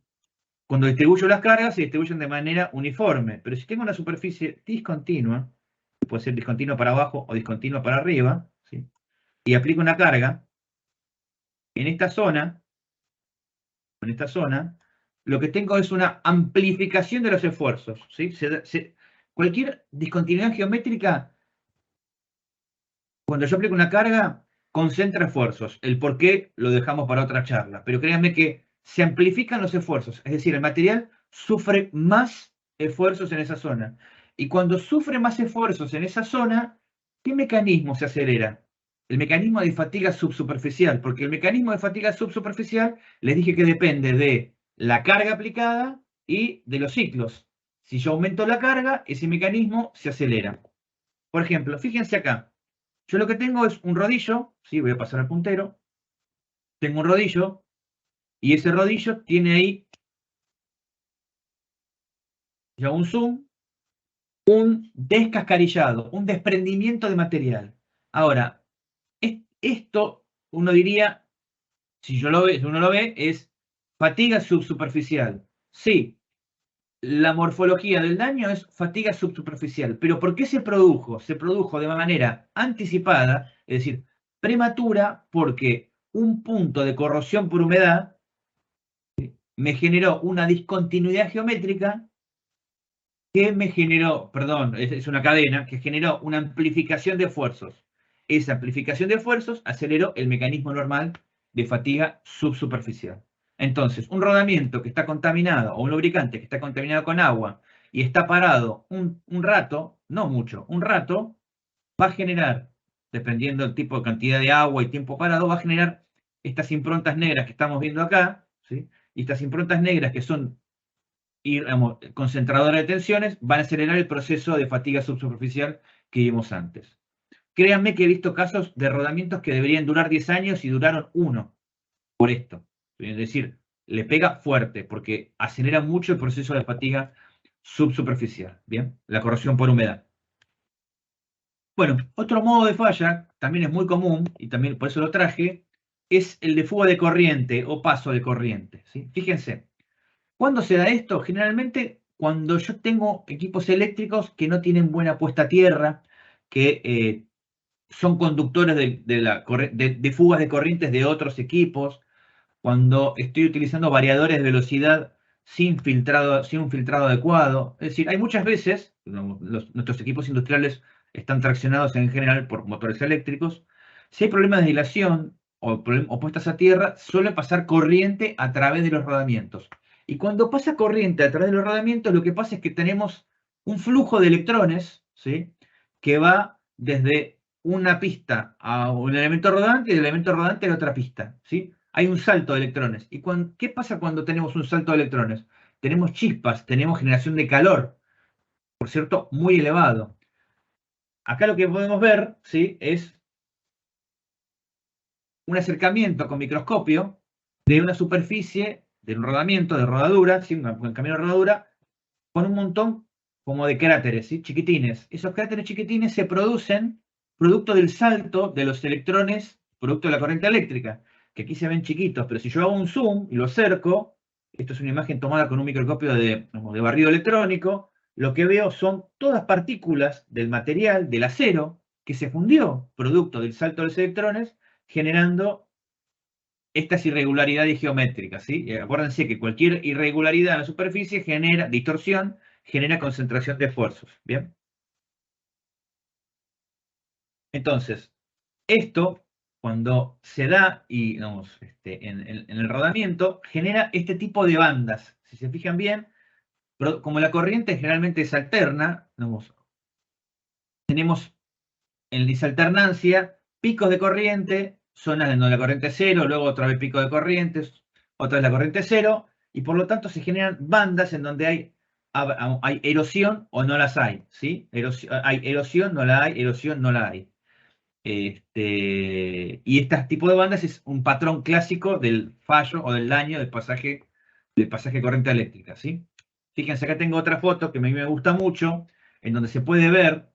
B: Cuando distribuyo las cargas se distribuyen de manera uniforme, pero si tengo una superficie discontinua, puede ser discontinua para abajo o discontinua para arriba, ¿sí? Y aplico una carga, en esta zona, lo que tengo es una amplificación de los esfuerzos, ¿sí? Cualquier discontinuidad geométrica, cuando yo aplico una carga, concentra esfuerzos. El por qué lo dejamos para otra charla, pero créanme que se amplifican los esfuerzos, es decir, el material sufre más esfuerzos en esa zona. Y cuando sufre más esfuerzos en esa zona, ¿qué mecanismo se acelera? El mecanismo de fatiga subsuperficial, porque el mecanismo de fatiga subsuperficial, les dije que depende de la carga aplicada y de los ciclos. Si yo aumento la carga, ese mecanismo se acelera. Por ejemplo, fíjense acá. Yo lo que tengo es un rodillo, ¿sí? Voy a pasar al puntero. Tengo un rodillo y ese rodillo tiene ahí, yo hago un zoom, un descascarillado, un desprendimiento de material. Ahora, esto uno diría, si uno lo ve, es fatiga subsuperficial. Sí, la morfología del daño es fatiga subsuperficial. Pero ¿por qué se produjo? Se produjo de manera anticipada, es decir, prematura, porque un punto de corrosión por humedad me generó una discontinuidad geométrica que me generó, perdón, es una cadena, que generó una amplificación de esfuerzos. Esa amplificación de esfuerzos aceleró el mecanismo normal de fatiga subsuperficial. Entonces, un rodamiento que está contaminado o un lubricante que está contaminado con agua y está parado un rato, no mucho, un rato, va a generar, dependiendo del tipo de cantidad de agua y tiempo parado, va a generar estas improntas negras que estamos viendo acá, ¿sí? Y estas improntas negras que son concentradoras de tensiones van a acelerar el proceso de fatiga subsuperficial que vimos antes. Créanme que he visto casos de rodamientos que deberían durar 10 años y duraron 1 por esto. Es decir, le pega fuerte porque acelera mucho el proceso de fatiga subsuperficial. Bien, la corrosión por humedad. Bueno, otro modo de falla, también es muy común, y también por eso lo traje, es el de fuga de corriente o paso de corriente, ¿sí? Fíjense, ¿cuándo se da esto? Generalmente cuando yo tengo equipos eléctricos que no tienen buena puesta a tierra, que son conductores de fugas de corrientes de otros equipos, cuando estoy utilizando variadores de velocidad sin un filtrado adecuado. Es decir, hay muchas veces, nuestros equipos industriales están traccionados en general por motores eléctricos. Si hay problemas de dilación o puestas a tierra, suele pasar corriente a través de los rodamientos. Y cuando pasa corriente a través de los rodamientos, lo que pasa es que tenemos un flujo de electrones, ¿sí? Que va desde una pista a un elemento rodante y del elemento rodante a otra pista, ¿sí? Hay un salto de electrones. ¿Y qué pasa cuando tenemos un salto de electrones? Tenemos chispas, tenemos generación de calor, por cierto, muy elevado. Acá lo que podemos ver, ¿sí? Es un acercamiento con microscopio de una superficie, de un rodamiento, de rodadura, ¿sí? Un camino de rodadura, con un montón como de cráteres, ¿sí? Chiquitines. Esos cráteres chiquitines se producen producto del salto de los electrones, producto de la corriente eléctrica, que aquí se ven chiquitos, pero si yo hago un zoom y lo acerco, esto es una imagen tomada con un microscopio de barrido electrónico, lo que veo son todas partículas del material, del acero, que se fundió producto del salto de los electrones, generando estas irregularidades geométricas, ¿sí? Acuérdense que cualquier irregularidad en la superficie genera distorsión, genera concentración de esfuerzos. ¿Bien? Entonces, esto, cuando se da y, digamos, en el rodamiento, genera este tipo de bandas. Si se fijan bien, como la corriente generalmente es alterna, digamos, tenemos en esa alternancia picos de corriente, zonas en donde la corriente es cero, luego otra vez pico de corriente, otra vez la corriente es cero, y por lo tanto se generan bandas en donde hay erosión o no las hay, ¿sí? Hay erosión, no la hay, erosión, no la hay. Y este tipo de bandas es un patrón clásico del fallo o del daño del pasaje de corriente eléctrica, ¿sí? Fíjense, acá tengo otra foto que a mí me gusta mucho, en donde se puede ver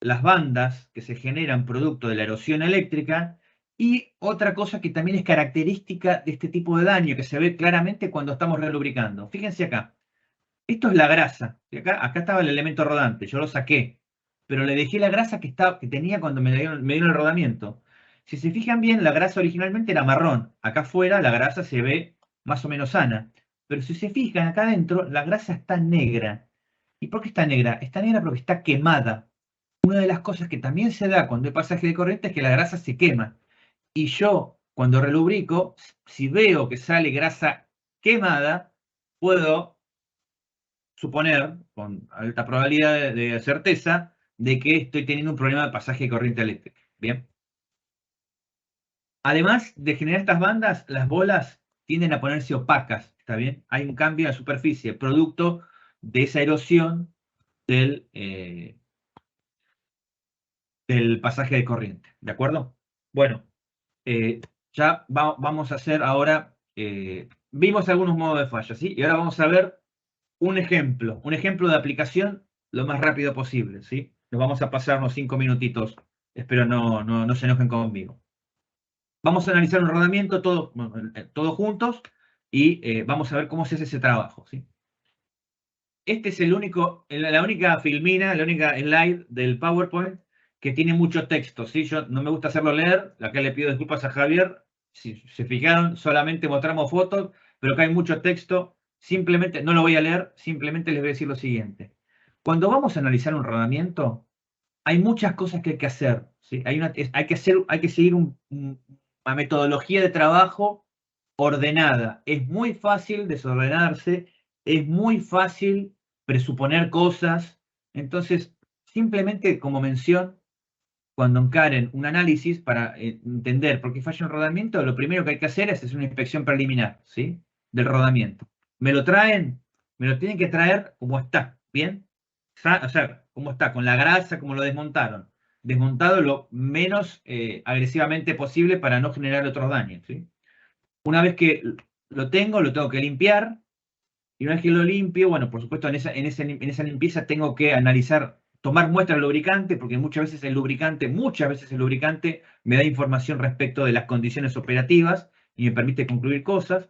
B: las bandas que se generan producto de la erosión eléctrica y otra cosa que también es característica de este tipo de daño que se ve claramente cuando estamos relubricando. Fíjense acá, esto es la grasa, acá estaba el elemento rodante, yo lo saqué, pero le dejé la grasa que tenía cuando me dieron el rodamiento. Si se fijan bien, la grasa originalmente era marrón, acá afuera la grasa se ve más o menos sana, pero si se fijan acá adentro, la grasa está negra. ¿Y por qué está negra? Está negra porque está quemada. Una de las cosas que también se da cuando hay pasaje de corriente es que la grasa se quema. Y yo, cuando relubrico, si veo que sale grasa quemada, puedo suponer, con alta probabilidad de certeza, de que estoy teniendo un problema de pasaje de corriente eléctrica. Bien. Además de generar estas bandas, las bolas tienden a ponerse opacas. ¿Está bien? Hay un cambio de superficie, producto de esa erosión del pasaje de corriente. ¿De acuerdo? Bueno. Ya vamos a hacer ahora, vimos algunos modos de falla, ¿sí? Y ahora vamos a ver un ejemplo de aplicación lo más rápido posible, ¿sí? Nos vamos a pasar unos 5 minutitos, espero no se enojen conmigo. Vamos a analizar un rodamiento todos juntos y vamos a ver cómo se hace ese trabajo, ¿sí? Este es la única filmina, la única slide del PowerPoint que tiene mucho texto, ¿sí? Yo no me gusta hacerlo leer, acá le pido disculpas a Javier, si se fijaron, solamente mostramos fotos, pero acá hay mucho texto, simplemente, no lo voy a leer, simplemente les voy a decir lo siguiente. Cuando vamos a analizar un rodamiento, hay muchas cosas que hay que hacer, ¿sí? Hay que seguir una metodología de trabajo ordenada. Es muy fácil desordenarse, es muy fácil presuponer cosas. Entonces, simplemente como mención, cuando encaren un análisis para entender por qué falla un rodamiento, lo primero que hay que hacer es hacer una inspección preliminar, ¿sí? Del rodamiento. Me lo tienen que traer como está, ¿bien? O sea, como está, con la grasa, como lo desmontaron. Desmontado lo menos agresivamente posible para no generar otros daños, ¿sí? Una vez que lo tengo que limpiar. Y una vez que lo limpio, bueno, por supuesto, en esa limpieza tengo que analizar, tomar muestra del lubricante, porque muchas veces el lubricante me da información respecto de las condiciones operativas y me permite concluir cosas.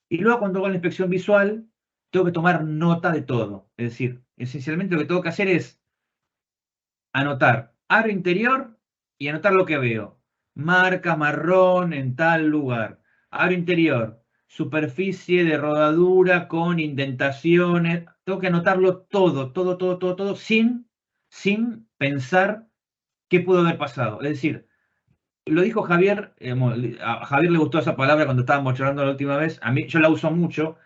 B: Y luego cuando hago la inspección visual, tengo que tomar nota de todo. Es decir, esencialmente lo que tengo que hacer es anotar aro interior y anotar lo que veo. Marca marrón en tal lugar. Aro interior, superficie de rodadura con indentaciones. Tengo que anotarlo todo, sin pensar qué pudo haber pasado. Es decir, lo dijo Javier, a Javier le gustó esa palabra cuando estábamos charlando la última vez. A mí, yo la uso mucho.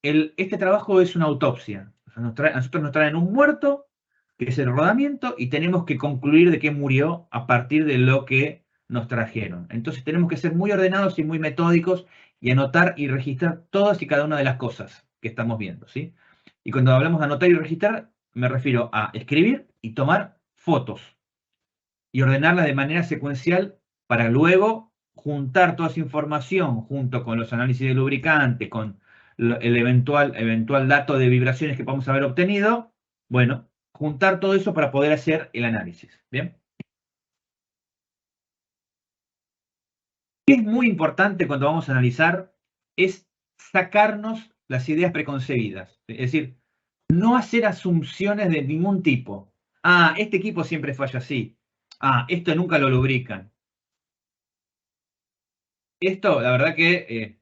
B: Este trabajo es una autopsia. O sea, a nosotros nos traen un muerto, que es el rodamiento, y tenemos que concluir de qué murió a partir de lo que nos trajeron. Entonces tenemos que ser muy ordenados y muy metódicos y anotar y registrar todas y cada una de las cosas que estamos viendo, ¿sí? Y cuando hablamos de anotar y registrar, me refiero a escribir y tomar fotos y ordenarlas de manera secuencial para luego juntar toda esa información junto con los análisis de lubricante, con el eventual dato de vibraciones que podamos haber obtenido, bueno, juntar todo eso para poder hacer el análisis. ¿Bien? ¿Qué es muy importante cuando vamos a analizar? Es sacarnos las ideas preconcebidas. Es decir, no hacer asunciones de ningún tipo. Ah, este equipo siempre falla así. Ah, esto nunca lo lubrican. Esto, la verdad que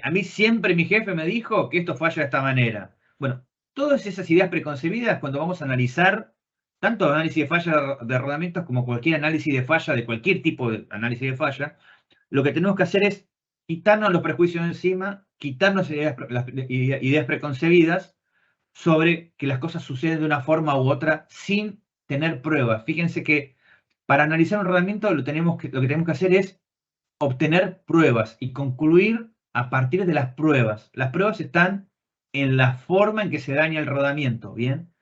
B: a mí siempre mi jefe me dijo que esto falla de esta manera. Bueno, todas esas ideas preconcebidas, cuando vamos a analizar tanto análisis de falla de rodamientos como cualquier análisis de falla, de cualquier tipo de análisis de falla, lo que tenemos que hacer es quitarnos los prejuicios de encima, quitarnos las ideas preconcebidas sobre que las cosas suceden de una forma u otra sin tener pruebas. Fíjense que para analizar un rodamiento lo que tenemos que hacer es obtener pruebas y concluir a partir de las pruebas. Las pruebas están en la forma en que se daña el rodamiento, ¿bien?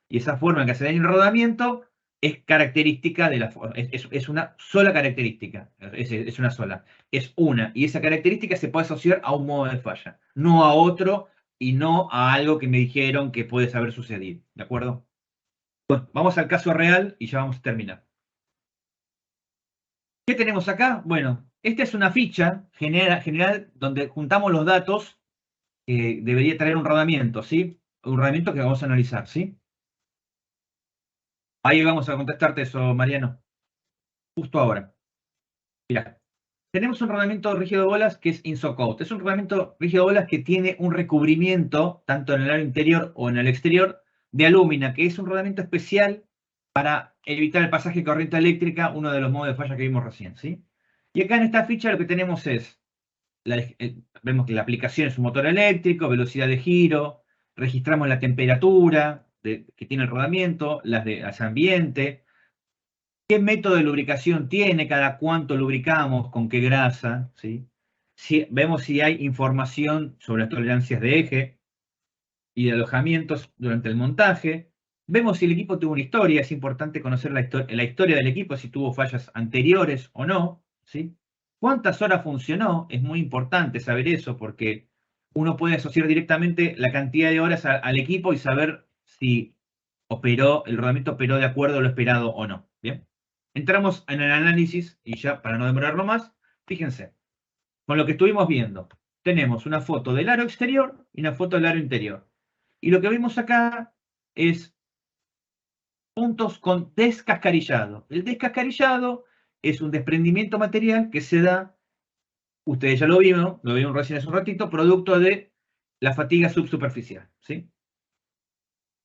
B: Y esa forma en que se daña el rodamiento es característica de la forma, es una sola característica, es una sola, es una, y esa característica se puede asociar a un modo de falla, no a otro y no a algo que me dijeron que puede haber sucedido, ¿de acuerdo? Bueno, vamos al caso real y ya vamos a terminar. ¿Qué tenemos acá? Bueno, esta es una ficha general donde juntamos los datos que debería traer un rodamiento, ¿sí? Un rodamiento que vamos a analizar, ¿sí? Ahí vamos a contestarte eso, Mariano. Justo ahora. Mirá, tenemos un rodamiento rígido de bolas que es InsoCoat. Es un rodamiento rígido de bolas que tiene un recubrimiento, tanto en el aro interior o en el exterior, de alúmina, que es un rodamiento especial para evitar el pasaje de corriente eléctrica, uno de los modos de falla que vimos recién, ¿sí? Y acá en esta ficha lo que tenemos es, vemos que la aplicación es un motor eléctrico, velocidad de giro, registramos la temperatura que tiene el rodamiento, las ambiente, qué método de lubricación tiene, cada cuánto lubricamos, con qué grasa, ¿sí? Vemos si hay información sobre las tolerancias de eje y de alojamientos durante el montaje. Vemos si el equipo tuvo una historia, es importante conocer la historia del equipo, si tuvo fallas anteriores o no, ¿sí? ¿Cuántas horas funcionó? Es muy importante saber eso porque uno puede asociar directamente la cantidad de horas al equipo y saber si el rodamiento operó de acuerdo a lo esperado o no. ¿Bien? Entramos en el análisis y ya para no demorarlo más, fíjense, con lo que estuvimos viendo, tenemos una foto del aro exterior y una foto del aro interior. Y lo que vemos acá es puntos con descascarillado. El descascarillado es un desprendimiento material que se da, ustedes ya lo vieron recién hace un ratito, producto de la fatiga subsuperficial, ¿sí?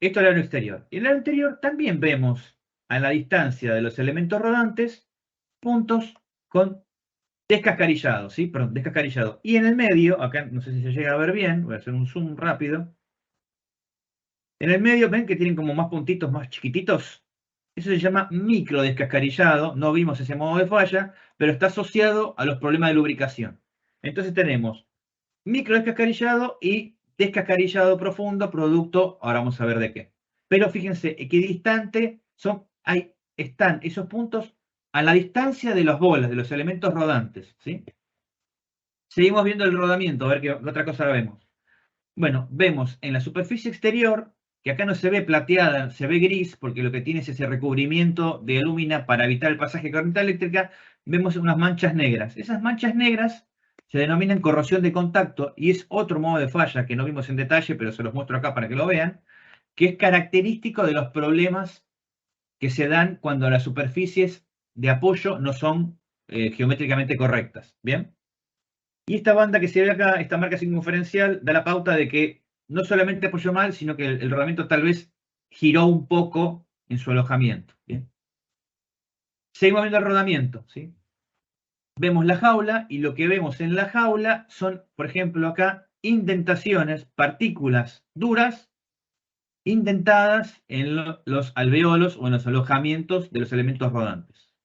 B: Esto es el aro exterior. Y en el aro interior también vemos a la distancia de los elementos rodantes puntos con descascarillado, ¿sí? Perdón, descascarillado. Y en el medio, acá no sé si se llega a ver bien, voy a hacer un zoom rápido. En el medio, ¿ven que tienen como más puntitos más chiquititos? Eso se llama micro descascarillado. No vimos ese modo de falla, pero está asociado a los problemas de lubricación. Entonces tenemos micro descascarillado y descascarillado profundo, producto, ahora vamos a ver de qué. Pero fíjense equidistante están esos puntos a la distancia de las bolas, de los elementos rodantes, ¿sí? Seguimos viendo el rodamiento, a ver qué otra cosa vemos. Bueno, vemos en la superficie exterior, que acá no se ve plateada, se ve gris, porque lo que tiene es ese recubrimiento de alúmina para evitar el pasaje de corriente eléctrica, vemos unas manchas negras. Esas manchas negras se denominan corrosión de contacto y es otro modo de falla que no vimos en detalle, pero se los muestro acá para que lo vean, que es característico de los problemas que se dan cuando las superficies de apoyo no son geométricamente correctas. ¿Bien? Y esta banda que se ve acá, esta marca circunferencial, da la pauta de que no solamente apoyó mal, sino que el rodamiento tal vez giró un poco en su alojamiento. ¿Bien? Seguimos viendo el rodamiento, ¿sí? Vemos la jaula y lo que vemos en la jaula son, por ejemplo, acá, indentaciones, partículas duras, indentadas en los alveolos o en los alojamientos de los elementos rodantes.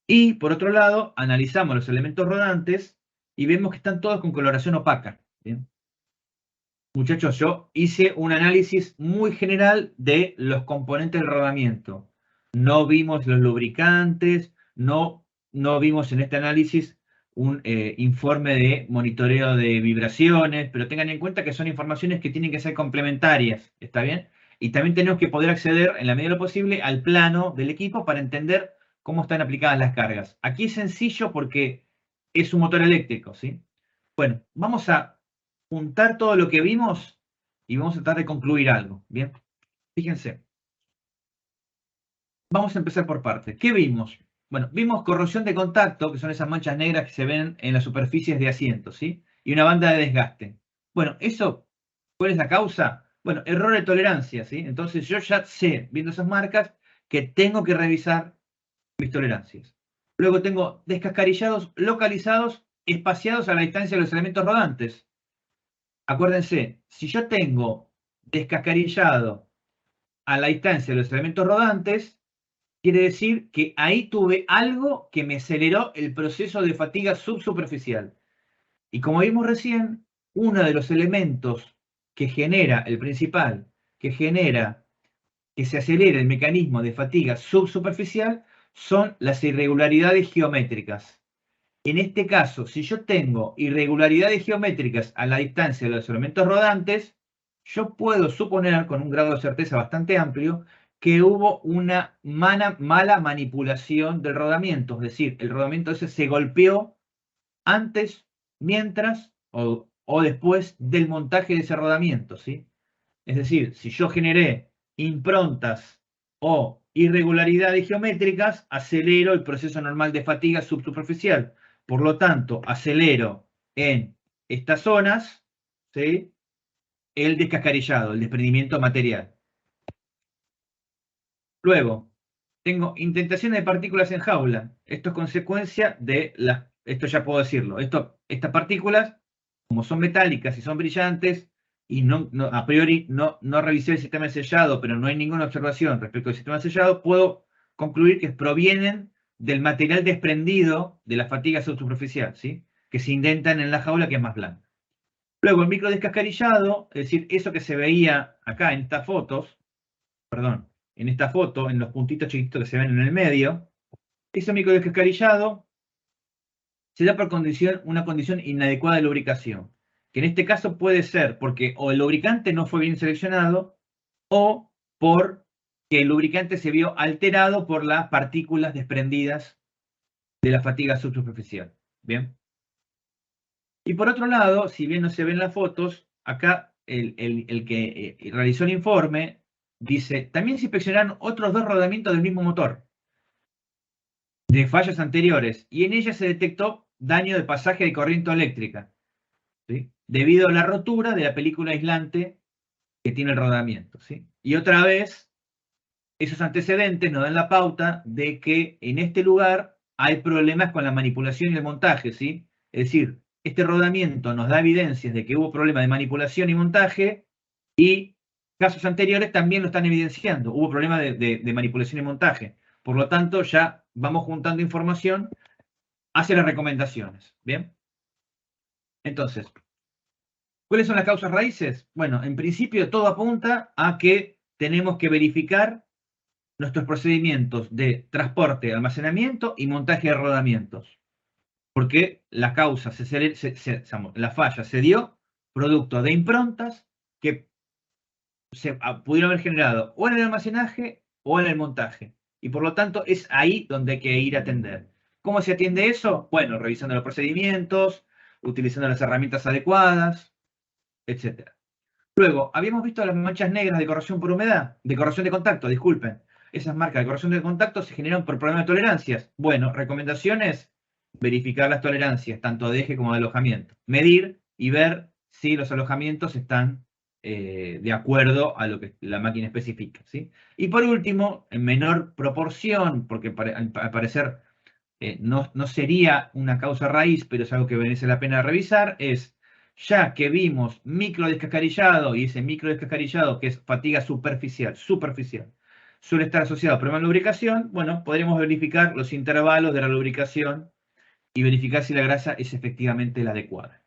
B: Y, por otro lado, analizamos los elementos rodantes y vemos que están todos con coloración opaca. ¿Bien? Muchachos, yo hice un análisis muy general de los componentes del rodamiento. No vimos los lubricantes, no vimos en este análisis un informe de monitoreo de vibraciones, pero tengan en cuenta que son informaciones que tienen que ser complementarias, ¿está bien? Y también tenemos que poder acceder, en la medida de lo posible, al plano del equipo para entender cómo están aplicadas las cargas. Aquí es sencillo porque es un motor eléctrico, ¿sí? Bueno, vamos a juntar todo lo que vimos y vamos a tratar de concluir algo, ¿bien? Fíjense. Vamos a empezar por partes. ¿Qué vimos? Bueno, vimos corrosión de contacto, que son esas manchas negras que se ven en las superficies de asientos, ¿sí? Y una banda de desgaste. Bueno, ¿cuál es la causa? Bueno, error de tolerancia, ¿sí? Entonces yo ya sé, viendo esas marcas, que tengo que revisar mis tolerancias. Luego tengo descascarillados localizados, espaciados a la distancia de los elementos rodantes. Acuérdense, si yo tengo descascarillado a la distancia de los elementos rodantes, quiere decir que ahí tuve algo que me aceleró el proceso de fatiga subsuperficial. Y como vimos recién, uno de los elementos que genera, el principal, que genera que se acelere el mecanismo de fatiga subsuperficial son las irregularidades geométricas. En este caso, si yo tengo irregularidades geométricas a la distancia de los elementos rodantes, yo puedo suponer con un grado de certeza bastante amplio que hubo una mala manipulación del rodamiento, es decir, el rodamiento ese se golpeó antes, mientras o después del montaje de ese rodamiento, ¿sí? Es decir, si yo generé improntas o irregularidades geométricas, acelero el proceso normal de fatiga subsuperficial. Por lo tanto, acelero en estas zonas, ¿sí?, el descascarillado, el desprendimiento material. Luego, tengo intentación de partículas en jaula. Esto es consecuencia de esto ya puedo decirlo. Estas partículas, como son metálicas y son brillantes, y a priori no revisé el sistema de sellado, pero no hay ninguna observación respecto al sistema de sellado, puedo concluir que provienen del material desprendido de la fatiga subsuperficial, ¿sí?, que se indentan en la jaula, que es más blanca. Luego el microdescascarillado, es decir, eso que se veía acá en estas fotos, perdón, en esta foto, en los puntitos chiquitos que se ven en el medio, ese microdescascarillado se da por una condición inadecuada de lubricación, que en este caso puede ser porque o el lubricante no fue bien seleccionado o porque el lubricante se vio alterado por las partículas desprendidas de la fatiga subsuperficial. ¿Bien? Y por otro lado, si bien no se ven las fotos, acá el que realizó el informe dice, también se inspeccionaron otros 2 rodamientos del mismo motor de fallas anteriores y en ellas se detectó daño de pasaje de corriente eléctrica, ¿sí?, debido a la rotura de la película aislante que tiene el rodamiento, ¿sí? Y otra vez, esos antecedentes nos dan la pauta de que en este lugar hay problemas con la manipulación y el montaje, ¿sí? Es decir, este rodamiento nos da evidencias de que hubo problemas de manipulación y montaje, y casos anteriores también lo están evidenciando. Hubo problemas de manipulación y montaje. Por lo tanto, ya vamos juntando información hacia las recomendaciones. ¿Bien? Entonces, ¿cuáles son las causas raíces? Bueno, en principio todo apunta a que tenemos que verificar nuestros procedimientos de transporte, almacenamiento y montaje de rodamientos. Porque la causa, la falla se dio producto de improntas que se pudieron haber generado o en el almacenaje o en el montaje. Y por lo tanto es ahí donde hay que ir a atender. ¿Cómo se atiende eso? Bueno, revisando los procedimientos, utilizando las herramientas adecuadas, etc. Luego, habíamos visto las manchas negras de corrosión por humedad, de corrosión de contacto, disculpen. Esas marcas de corrosión de contacto se generan por problemas de tolerancias. Bueno, recomendaciones: verificar las tolerancias, tanto de eje como de alojamiento. Medir y ver si los alojamientos están de acuerdo a lo que la máquina especifica, ¿sí? Y por último, en menor proporción, porque al parecer no sería una causa raíz, pero es algo que merece la pena revisar, es, ya que vimos microdescascarillado, y ese microdescascarillado que es fatiga superficial, suele estar asociado a problemas de lubricación, bueno, podremos verificar los intervalos de la lubricación y verificar si la grasa es efectivamente la adecuada.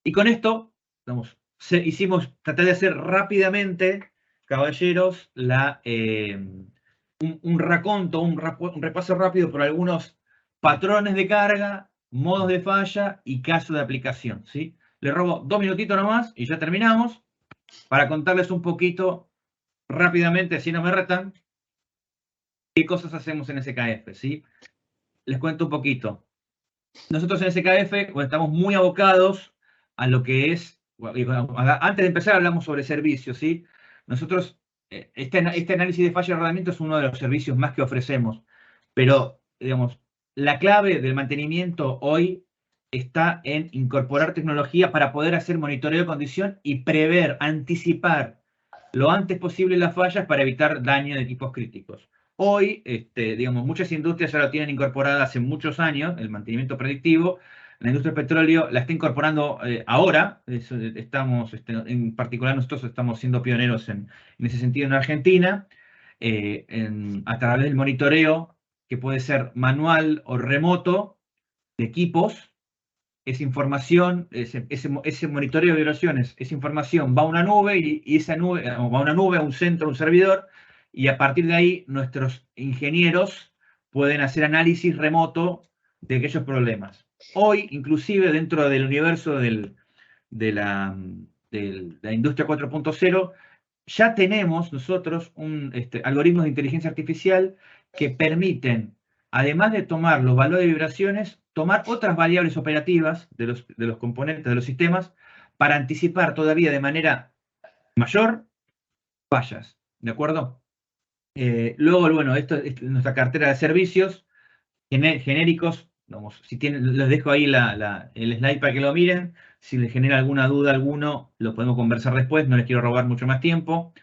B: Y con esto, vamos, tratar de hacer rápidamente, caballeros, un raconto, un repaso rápido por algunos patrones de carga, modos de falla y casos de aplicación, ¿sí? Les robo 2 minutitos nomás y ya terminamos para contarles un poquito rápidamente, así no me retan, qué cosas hacemos en SKF, ¿sí? Les cuento un poquito. Nosotros en SKF estamos muy abocados a lo que es, antes de empezar hablamos sobre servicios, ¿sí? Nosotros, este análisis de falla de rodamiento es uno de los servicios más que ofrecemos, pero, digamos, la clave del mantenimiento hoy está en incorporar tecnología para poder hacer monitoreo de condición y prever, anticipar lo antes posible las fallas para evitar daño de equipos críticos. Hoy, digamos, muchas industrias ya lo tienen incorporado hace muchos años, el mantenimiento predictivo. La industria del petróleo la está incorporando ahora. Estamos, en particular nosotros estamos siendo pioneros en ese sentido en Argentina, a través del monitoreo, que puede ser manual o remoto, de equipos. Esa información, ese monitoreo de vibraciones, esa información va a una nube y esa nube, va a una nube, a un centro, a un servidor, y a partir de ahí nuestros ingenieros pueden hacer análisis remoto de aquellos problemas. Hoy, inclusive dentro del universo de la industria 4.0, ya tenemos nosotros algoritmos de inteligencia artificial que permiten, además de tomar los valores de vibraciones, tomar otras variables operativas de los componentes de los sistemas para anticipar todavía de manera mayor fallas. ¿De acuerdo? Luego, bueno, esto es nuestra cartera de servicios genéricos. Vamos, les dejo ahí el slide para que lo miren. Si les genera alguna duda alguno, lo podemos conversar después. No les quiero robar mucho más tiempo.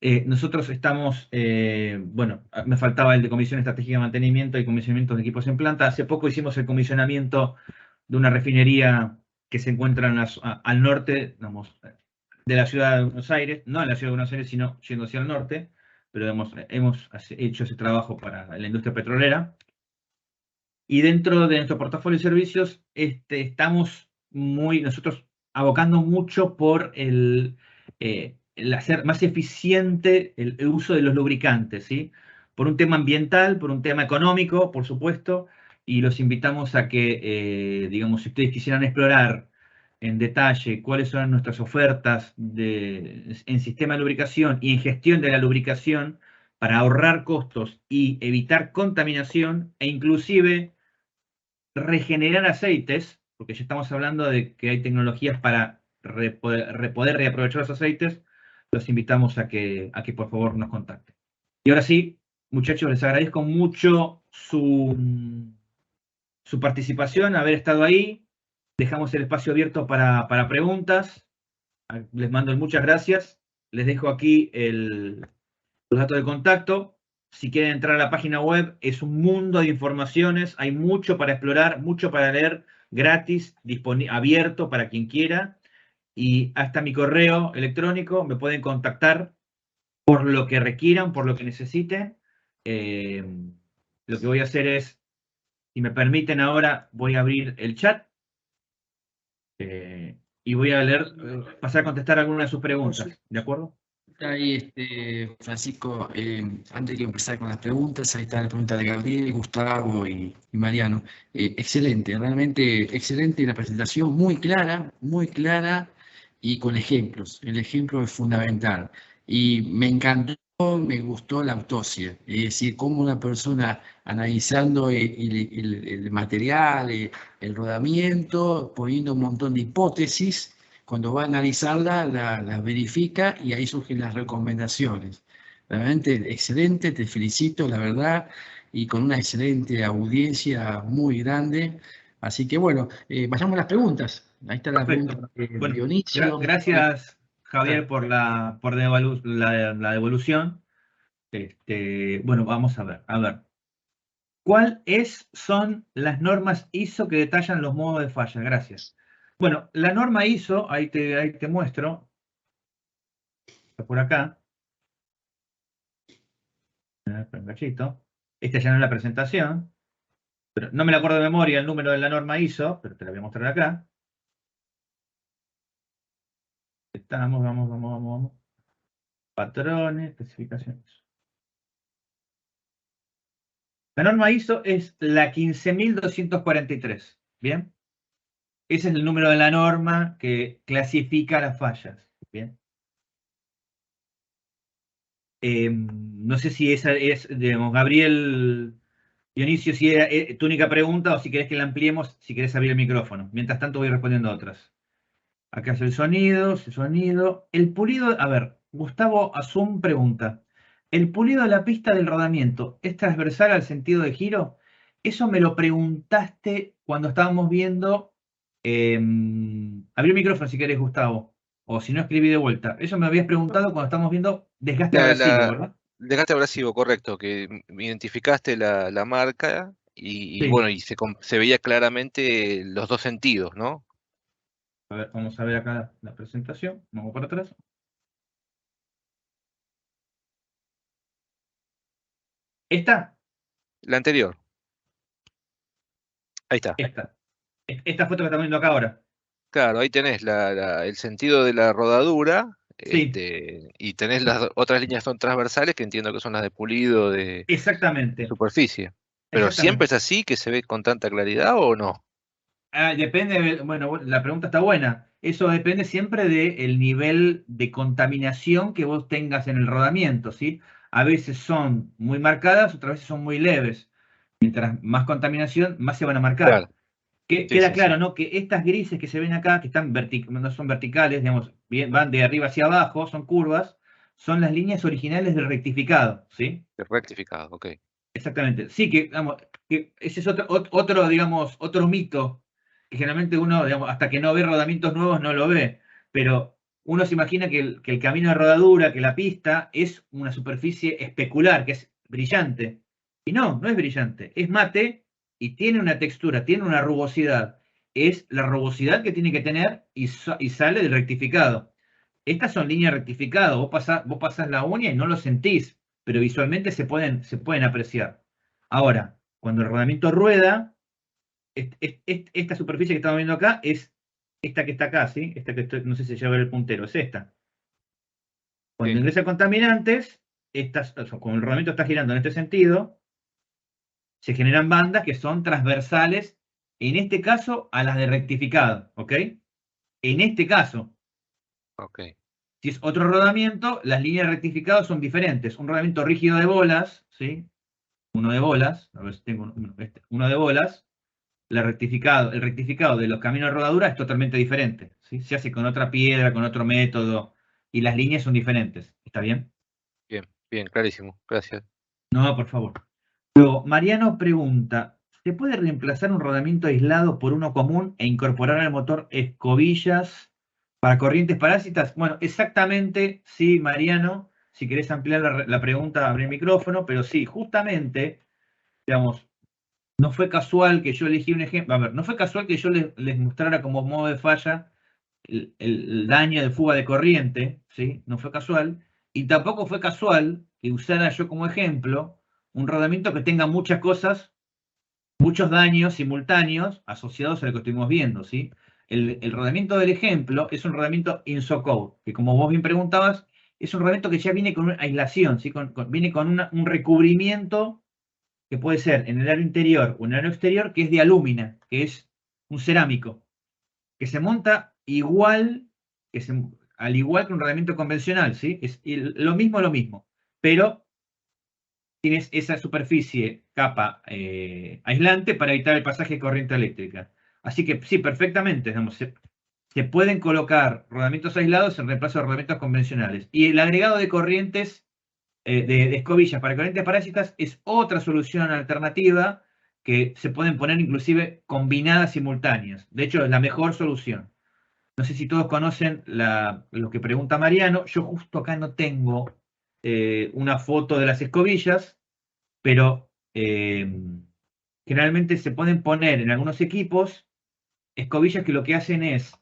B: Nosotros estamos, bueno, me faltaba el de comisión estratégica de mantenimiento y comisionamiento de equipos en planta. Hace poco hicimos el comisionamiento de una refinería que se encuentra al norte, digamos, de la ciudad de Buenos Aires, no en la ciudad de Buenos Aires, sino yendo hacia el norte, pero hemos hecho ese trabajo para la industria petrolera. Y dentro de nuestro portafolio de servicios, estamos nosotros abocando mucho por el hacer más eficiente el uso de los lubricantes, ¿sí? Por un tema ambiental, por un tema económico, por supuesto, y los invitamos a que, digamos, si ustedes quisieran explorar en detalle cuáles son nuestras ofertas en sistema de lubricación y en gestión de la lubricación para ahorrar costos y evitar contaminación e inclusive regenerar aceites, porque ya estamos hablando de que hay tecnologías para poder reaprovechar los aceites, los invitamos a que por favor nos contacten. Y ahora sí, muchachos, les agradezco mucho su participación, haber estado ahí. Dejamos el espacio abierto para preguntas. Les mando muchas gracias. Les dejo aquí los datos de contacto. Si quieren entrar a la página web, es un mundo de informaciones, hay mucho para explorar, mucho para leer, gratis, abierto para quien quiera. Y hasta mi correo electrónico me pueden contactar por lo que requieran, por lo que necesiten. Lo que voy a hacer es, si me permiten ahora, voy a abrir el chat y voy a pasar a contestar algunas de sus preguntas. ¿De acuerdo?
A: Ahí, Francisco, antes de empezar con las preguntas, ahí está la pregunta de Gabriel, Gustavo y Mariano. Excelente, realmente excelente la presentación, muy clara y con ejemplos. El ejemplo es fundamental. Y me encantó, me gustó la autopsia, es decir, cómo una persona analizando el material, el rodamiento, poniendo un montón de hipótesis. Cuando va a analizarla, la verifica y ahí surgen las recomendaciones. Realmente excelente, te felicito, la verdad, y con una excelente audiencia muy grande. Así que bueno, vayamos a las preguntas. Ahí está la pregunta de
B: Bueno,
A: Dionisio.
B: gracias, Javier, por la devolución. Bueno, vamos a ver. ¿Cuáles son las normas ISO que detallan los modos de falla? Gracias. Bueno, la norma ISO, ahí te muestro, está por acá. Un cachito. Esta ya no es la presentación, pero no me la acuerdo de memoria el número de la norma ISO, pero te la voy a mostrar acá. Vamos. Patrones, especificaciones. La norma ISO es la 15.243, ¿bien? Ese es el número de la norma que clasifica las fallas, ¿bien? No sé si esa es, digamos, Gabriel, Dionisio, si era tu única pregunta o si querés que la ampliemos, si querés abrir el micrófono. Mientras tanto voy respondiendo a otras. Acá es el sonido. El pulido, a ver, Gustavo Azum pregunta, ¿el pulido de la pista del rodamiento es transversal al sentido de giro? Eso me lo preguntaste cuando estábamos viendo. Abrí el micrófono si querés, Gustavo. O si no, escribí de vuelta. Eso me habías preguntado cuando estábamos viendo desgaste abrasivo, ¿verdad?
D: Desgaste abrasivo, correcto, que identificaste la marca y
B: Sí.
D: bueno, y se veía claramente los dos sentidos, ¿no?
B: A ver, vamos a ver acá la presentación. Vamos para atrás. ¿Esta?
D: La anterior. Ahí está.
B: Esta foto que estamos viendo acá ahora.
D: Claro, ahí tenés el sentido de la rodadura,
B: Sí.
D: y tenés las otras líneas son transversales, que entiendo que son las de pulido de
B: Exactamente.
D: superficie. ¿Pero siempre es así, que se ve con tanta claridad o no?
B: Depende, bueno, la pregunta está buena. Eso depende siempre del nivel de contaminación que vos tengas en el rodamiento, ¿sí? A veces son muy marcadas, otras veces son muy leves. Mientras más contaminación, más se van a marcar.
D: Claro.
B: Queda
D: Sí,
B: claro,
D: sí.
B: ¿no? Que estas grises que se ven acá, que están no son verticales, digamos, van de arriba hacia abajo, son curvas, son las líneas originales del rectificado, ¿sí?
D: Rectificado, ok.
B: Exactamente. Sí, que ese es otro, digamos, otro mito, que generalmente uno, digamos, hasta que no ve rodamientos nuevos no lo ve, pero uno se imagina que el camino de rodadura, que la pista, es una superficie especular, que es brillante. Y no es brillante, es mate y tiene una textura, tiene una rugosidad. Es la rugosidad que tiene que tener y sale del rectificado. Estas son líneas rectificadas, vos pasás la uña y no lo sentís, pero visualmente se pueden apreciar. Ahora, cuando el rodamiento rueda, esta superficie que estamos viendo acá es esta que está acá, ¿sí? Esta que no sé si se ver el puntero, es esta. Cuando
D: Sí.
B: ingresan contaminantes, como el rodamiento está girando en este sentido, se generan bandas que son transversales, en este caso, a las de rectificado, ¿ok? En este caso.
D: Ok.
B: Si es otro rodamiento, las líneas de rectificado son diferentes. Un rodamiento rígido de bolas, ¿sí? Uno de bolas, a ver si tengo uno de bolas. El rectificado de los caminos de rodadura es totalmente diferente, ¿sí? Se hace con otra piedra, con otro método, y las líneas son diferentes. ¿Está bien?
D: Bien, clarísimo. Gracias.
B: No, por favor. Luego, Mariano pregunta, ¿se puede reemplazar un rodamiento aislado por uno común e incorporar al motor escobillas para corrientes parásitas? Bueno, exactamente, sí, Mariano. Si querés ampliar la pregunta, abre el micrófono, pero sí, justamente, digamos, no fue casual que yo elegí un ejemplo. A ver, no fue casual que yo les mostrara como modo de falla el daño de fuga de corriente, ¿sí? No fue casual. Y tampoco fue casual que usara yo como ejemplo un rodamiento que tenga muchas cosas, muchos daños simultáneos asociados a lo que estuvimos viendo, ¿sí? El rodamiento del ejemplo es un rodamiento INSOCODE, que como vos bien preguntabas, es un rodamiento que ya viene con una aislación, ¿sí? Viene con un recubrimiento que puede ser en el aro interior o en el aro exterior, que es de alúmina, que es un cerámico, que se monta igual, al igual que un rodamiento convencional, ¿sí? Es lo mismo, pero tienes esa superficie, capa aislante para evitar el pasaje de corriente eléctrica. Así que sí, perfectamente, digamos, se pueden colocar rodamientos aislados en reemplazo de rodamientos convencionales. Y el agregado de corrientes, de escobillas para corrientes parásitas, es otra solución alternativa que se pueden poner inclusive combinadas simultáneas. De hecho, es la mejor solución. No sé si todos conocen lo que pregunta Mariano. Yo justo acá no tengo una foto de las escobillas, pero generalmente se pueden poner en algunos equipos escobillas que lo que hacen es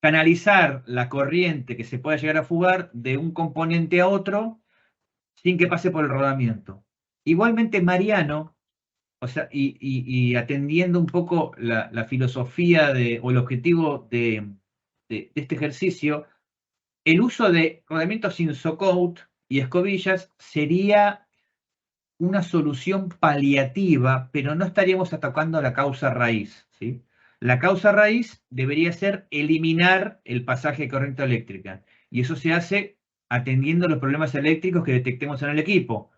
B: canalizar la corriente que se pueda llegar a fugar de un componente a otro sin que pase por el rodamiento. Igualmente Mariano, o sea, y atendiendo un poco la filosofía o el objetivo de este ejercicio, el uso de rodamientos INSOCODE y escobillas sería una solución paliativa, pero no estaríamos atacando la causa raíz, ¿sí? La causa raíz debería ser eliminar el pasaje de corriente eléctrica, y eso se hace atendiendo los problemas eléctricos que detectemos en el equipo,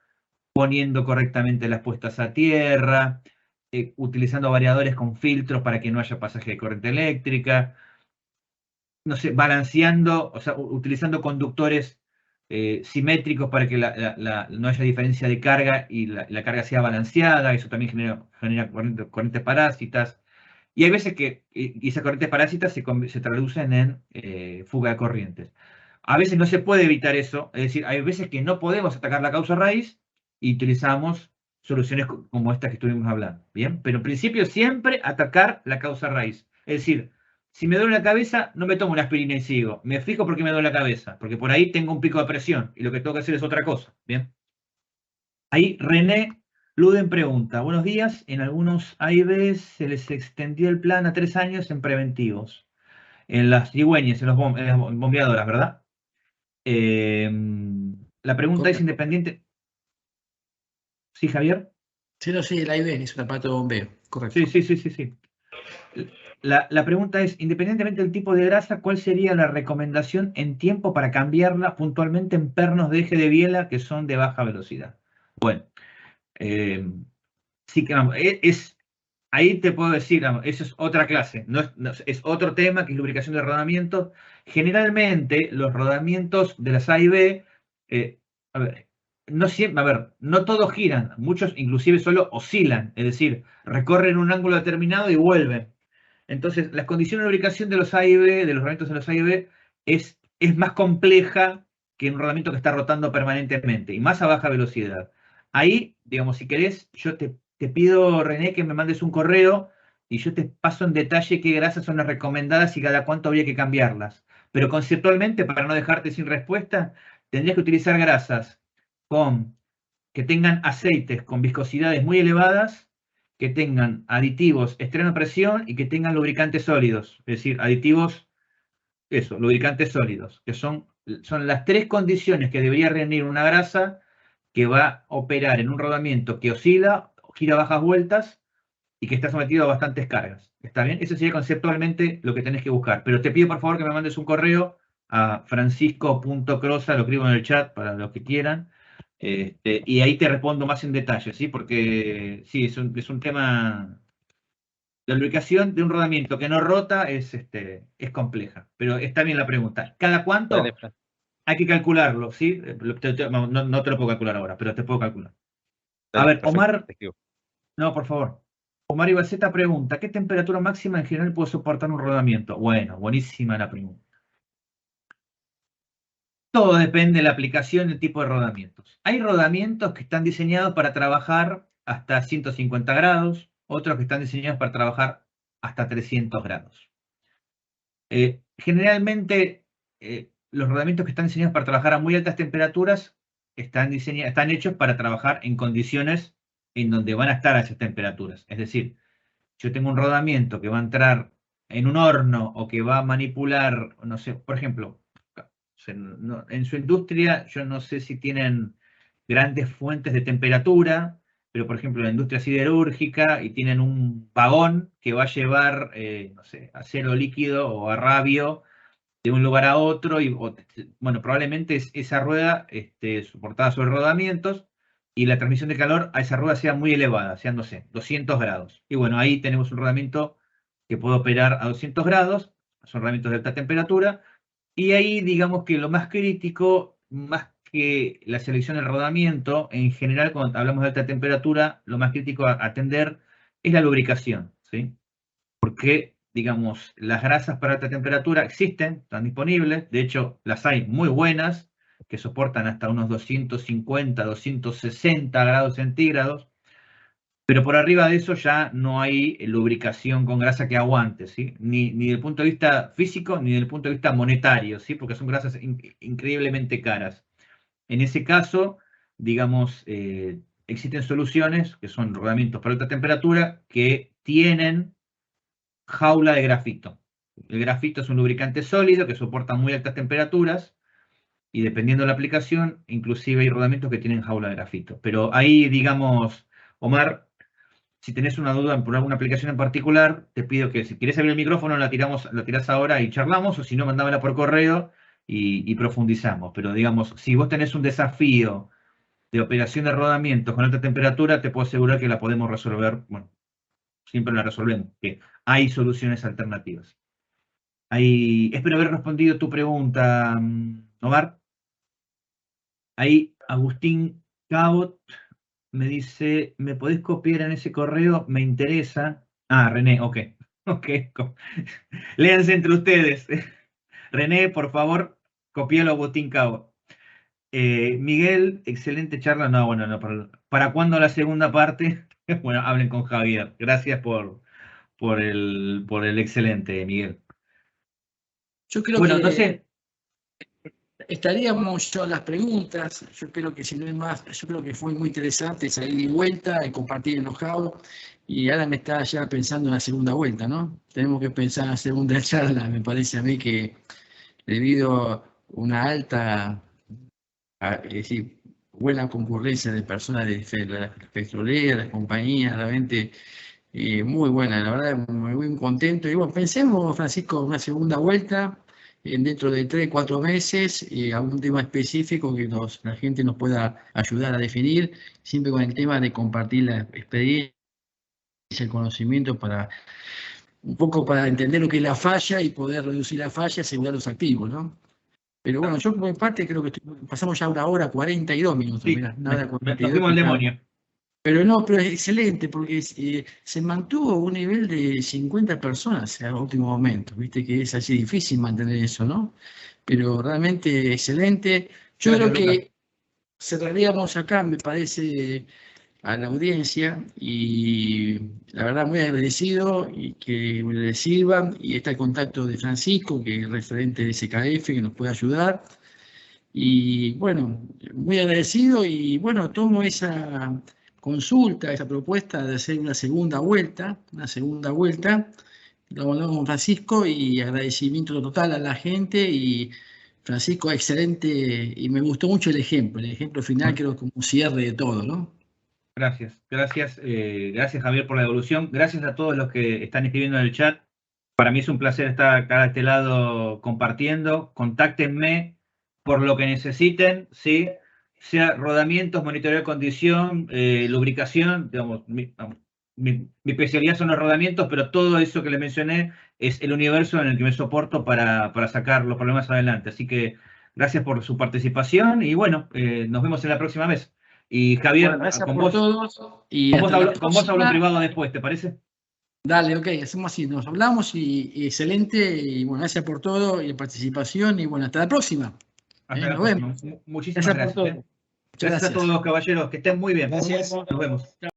B: poniendo correctamente las puestas a tierra, utilizando variadores con filtros para que no haya pasaje de corriente eléctrica, no sé, balanceando, o sea, utilizando conductores simétricos para que no haya diferencia de carga y la carga sea balanceada. Eso también genera corrientes parásitas. Y hay veces que esas corrientes parásitas se traducen en fuga de corrientes. A veces no se puede evitar eso, es decir, hay veces que no podemos atacar la causa raíz y utilizamos soluciones como estas que estuvimos hablando, ¿bien? Pero en principio siempre atacar la causa raíz. Es decir, si me duele la cabeza, no me tomo una aspirina y sigo. Me fijo por qué me duele la cabeza, porque por ahí tengo un pico de presión y lo que tengo que hacer es otra cosa, ¿bien? Ahí René Luden pregunta, buenos días, en algunos AIB se les extendió el plan a 3 años en preventivos, en las cigüeñas, en las bombeadoras, ¿verdad? La pregunta es independiente. ¿Sí, Javier?
A: Sí, no, sí, el AIB es un aparato de bombeo, correcto.
B: Sí. La pregunta es, independientemente del tipo de grasa, ¿cuál sería la recomendación en tiempo para cambiarla puntualmente en pernos de eje de biela que son de baja velocidad? Bueno, sí que vamos, ahí te puedo decir, vamos, eso es otra clase, es otro tema que es lubricación de rodamiento. Generalmente los rodamientos de las A y B, a ver, no siempre, a ver, no todos giran, muchos inclusive solo oscilan, es decir, recorren un ángulo determinado y vuelven. Entonces, las condiciones de lubricación de los A y B, de los rodamientos de los A y B, es más compleja que un rodamiento que está rotando permanentemente y más a baja velocidad. Ahí, digamos, si querés, yo te pido, René, que me mandes un correo y yo te paso en detalle qué grasas son las recomendadas y cada cuánto habría que cambiarlas. Pero conceptualmente, para no dejarte sin respuesta, tendrías que utilizar grasas que tengan aceites con viscosidades muy elevadas, que tengan aditivos extrema presión y que tengan lubricantes sólidos. Es decir, aditivos, lubricantes sólidos, que son las 3 condiciones que debería reunir una grasa que va a operar en un rodamiento que oscila, gira a bajas vueltas y que está sometido a bastantes cargas. ¿Está bien? Eso sería conceptualmente lo que tenés que buscar. Pero te pido por favor que me mandes un correo a francisco.crosa, lo escribo en el chat para los que quieran, y ahí te respondo más en detalle, ¿sí? Porque sí, es un tema. La lubricación de un rodamiento que no rota es compleja, pero está bien la pregunta. ¿Cada cuánto?
D: Dale, Fran.
B: Hay que calcularlo, ¿sí? No te lo puedo calcular ahora, pero te puedo calcular. A
D: Dale,
B: ver,
D: perfecto,
B: Omar,
D: te escribo.
B: no, por favor. Omar Ibaceta pregunta, ¿qué temperatura máxima en general puede soportar un rodamiento? Bueno, buenísima la pregunta. Todo depende de la aplicación y el tipo de rodamientos. Hay rodamientos que están diseñados para trabajar hasta 150 grados, otros que están diseñados para trabajar hasta 300 grados. Generalmente, los rodamientos que están diseñados para trabajar a muy altas temperaturas están hechos para trabajar en condiciones en donde van a estar a esas temperaturas. Es decir, yo tengo un rodamiento que va a entrar en un horno o que va a manipular, no sé, por ejemplo, en su industria, yo no sé si tienen grandes fuentes de temperatura, pero por ejemplo, la industria siderúrgica y tienen un vagón que va a llevar, no sé, acero líquido o a rabio de un lugar a otro, bueno, probablemente esa rueda soportada sobre rodamientos y la transmisión de calor a esa rueda sea muy elevada, sean, no sé, 200 grados. Y bueno, ahí tenemos un rodamiento que puede operar a 200 grados, son rodamientos de alta temperatura, y ahí digamos que lo más crítico, más que la selección del rodamiento, en general cuando hablamos de alta temperatura, lo más crítico a atender es la lubricación, ¿sí? Porque, digamos, las grasas para alta temperatura existen, están disponibles, de hecho las hay muy buenas, que soportan hasta unos 250, 260 grados centígrados, pero por arriba de eso ya no hay lubricación con grasa que aguante, ¿sí? Ni desde el punto de vista físico, ni desde el punto de vista monetario, ¿sí? Porque son grasas increíblemente caras. En ese caso, digamos, existen soluciones que son rodamientos para alta temperatura que tienen jaula de grafito. El grafito es un lubricante sólido que soporta muy altas temperaturas y dependiendo de la aplicación, inclusive hay rodamientos que tienen jaula de grafito. Pero ahí, digamos, Omar, si tenés una duda por alguna aplicación en particular, te pido que si querés abrir el micrófono la tirás ahora y charlamos, o si no, mandámela por correo y profundizamos. Pero digamos, si vos tenés un desafío de operación de rodamientos con alta temperatura, te puedo asegurar que la podemos resolver. Bueno, siempre la resolvemos, que hay soluciones alternativas. Espero haber respondido tu pregunta, Omar. Ahí Agustín Cabot me dice, ¿me podés copiar en ese correo? Me interesa. Ah, René, ok. Ok. Léanse entre ustedes. René, por favor, copialo a Agustín Cabot. Miguel, excelente charla. No, bueno, no, ¿para cuándo la segunda parte? Bueno, hablen con Javier. Gracias por el excelente, Miguel.
A: Yo creo
B: Bueno,
A: que
B: no sé.
A: estaríamos yo a las preguntas. Yo creo que si no es más, yo creo que fue muy interesante salir y vuelta y compartir el know-how. Y ahora me está ya pensando en la segunda vuelta, ¿no? Tenemos que pensar en la segunda charla. Me parece a mí que debido a una alta, es decir, buena concurrencia de personas de las petroleras, las compañías, realmente muy buena, la verdad, muy contento. Y bueno, pensemos, Francisco, una segunda vuelta dentro de 3, 4 meses, algún tema específico que la gente nos pueda ayudar a definir, siempre con el tema de compartir la experiencia, el conocimiento para un poco para entender lo que es la falla y poder reducir la falla y asegurar los activos, ¿no? Pero bueno, yo por mi parte creo que pasamos ya 1 hora 42 minutos,
B: Sí,
A: mirá, nada,
B: nos
A: 42
B: fuimos al
A: que está.
B: demonio.
A: Pero no, pero es excelente porque se mantuvo un nivel de 50 personas en el último momento. Viste que es así difícil mantener eso, ¿no? Pero realmente excelente. Yo
B: Gracias,
A: creo
B: Lucas.
A: que cerraríamos acá, me parece, a la audiencia y la verdad muy agradecido y que le sirva. Y está el contacto de Francisco, que es referente de SKF, que nos puede ayudar. Y bueno, muy agradecido y bueno, tomo esa consulta, esa propuesta de hacer una segunda vuelta, lo hablamos con Francisco y agradecimiento total a la gente y Francisco, excelente y me gustó mucho el ejemplo final creo que como cierre de todo, ¿no?
B: Gracias, gracias Javier por la devolución. Gracias a todos los que están escribiendo en el chat. Para mí es un placer estar acá de este lado compartiendo. Contáctenme por lo que necesiten, ¿sí? Sea rodamientos, monitoreo de condición, lubricación, digamos, mi especialidad son los rodamientos, pero todo eso que les mencioné es el universo en el que me soporto para sacar los problemas adelante. Así que gracias por su participación y bueno, nos vemos en la próxima vez. Y Javier,
A: Bueno, gracias por todos y
B: con vos
A: hasta la
B: con vos hablo en
A: próxima.
B: privado después, ¿te parece?
A: Dale, ok, hacemos así, nos hablamos y excelente, y bueno, gracias por todo y la participación, y bueno, hasta la próxima.
B: Hasta la
A: Nos
B: próxima.
A: vemos.
B: Muchísimas
A: Gracias por
B: gracias.
A: todo. Muchas
B: Gracias a
A: gracias.
B: todos, caballeros. Que estén muy bien.
A: Gracias.
B: Nos vemos.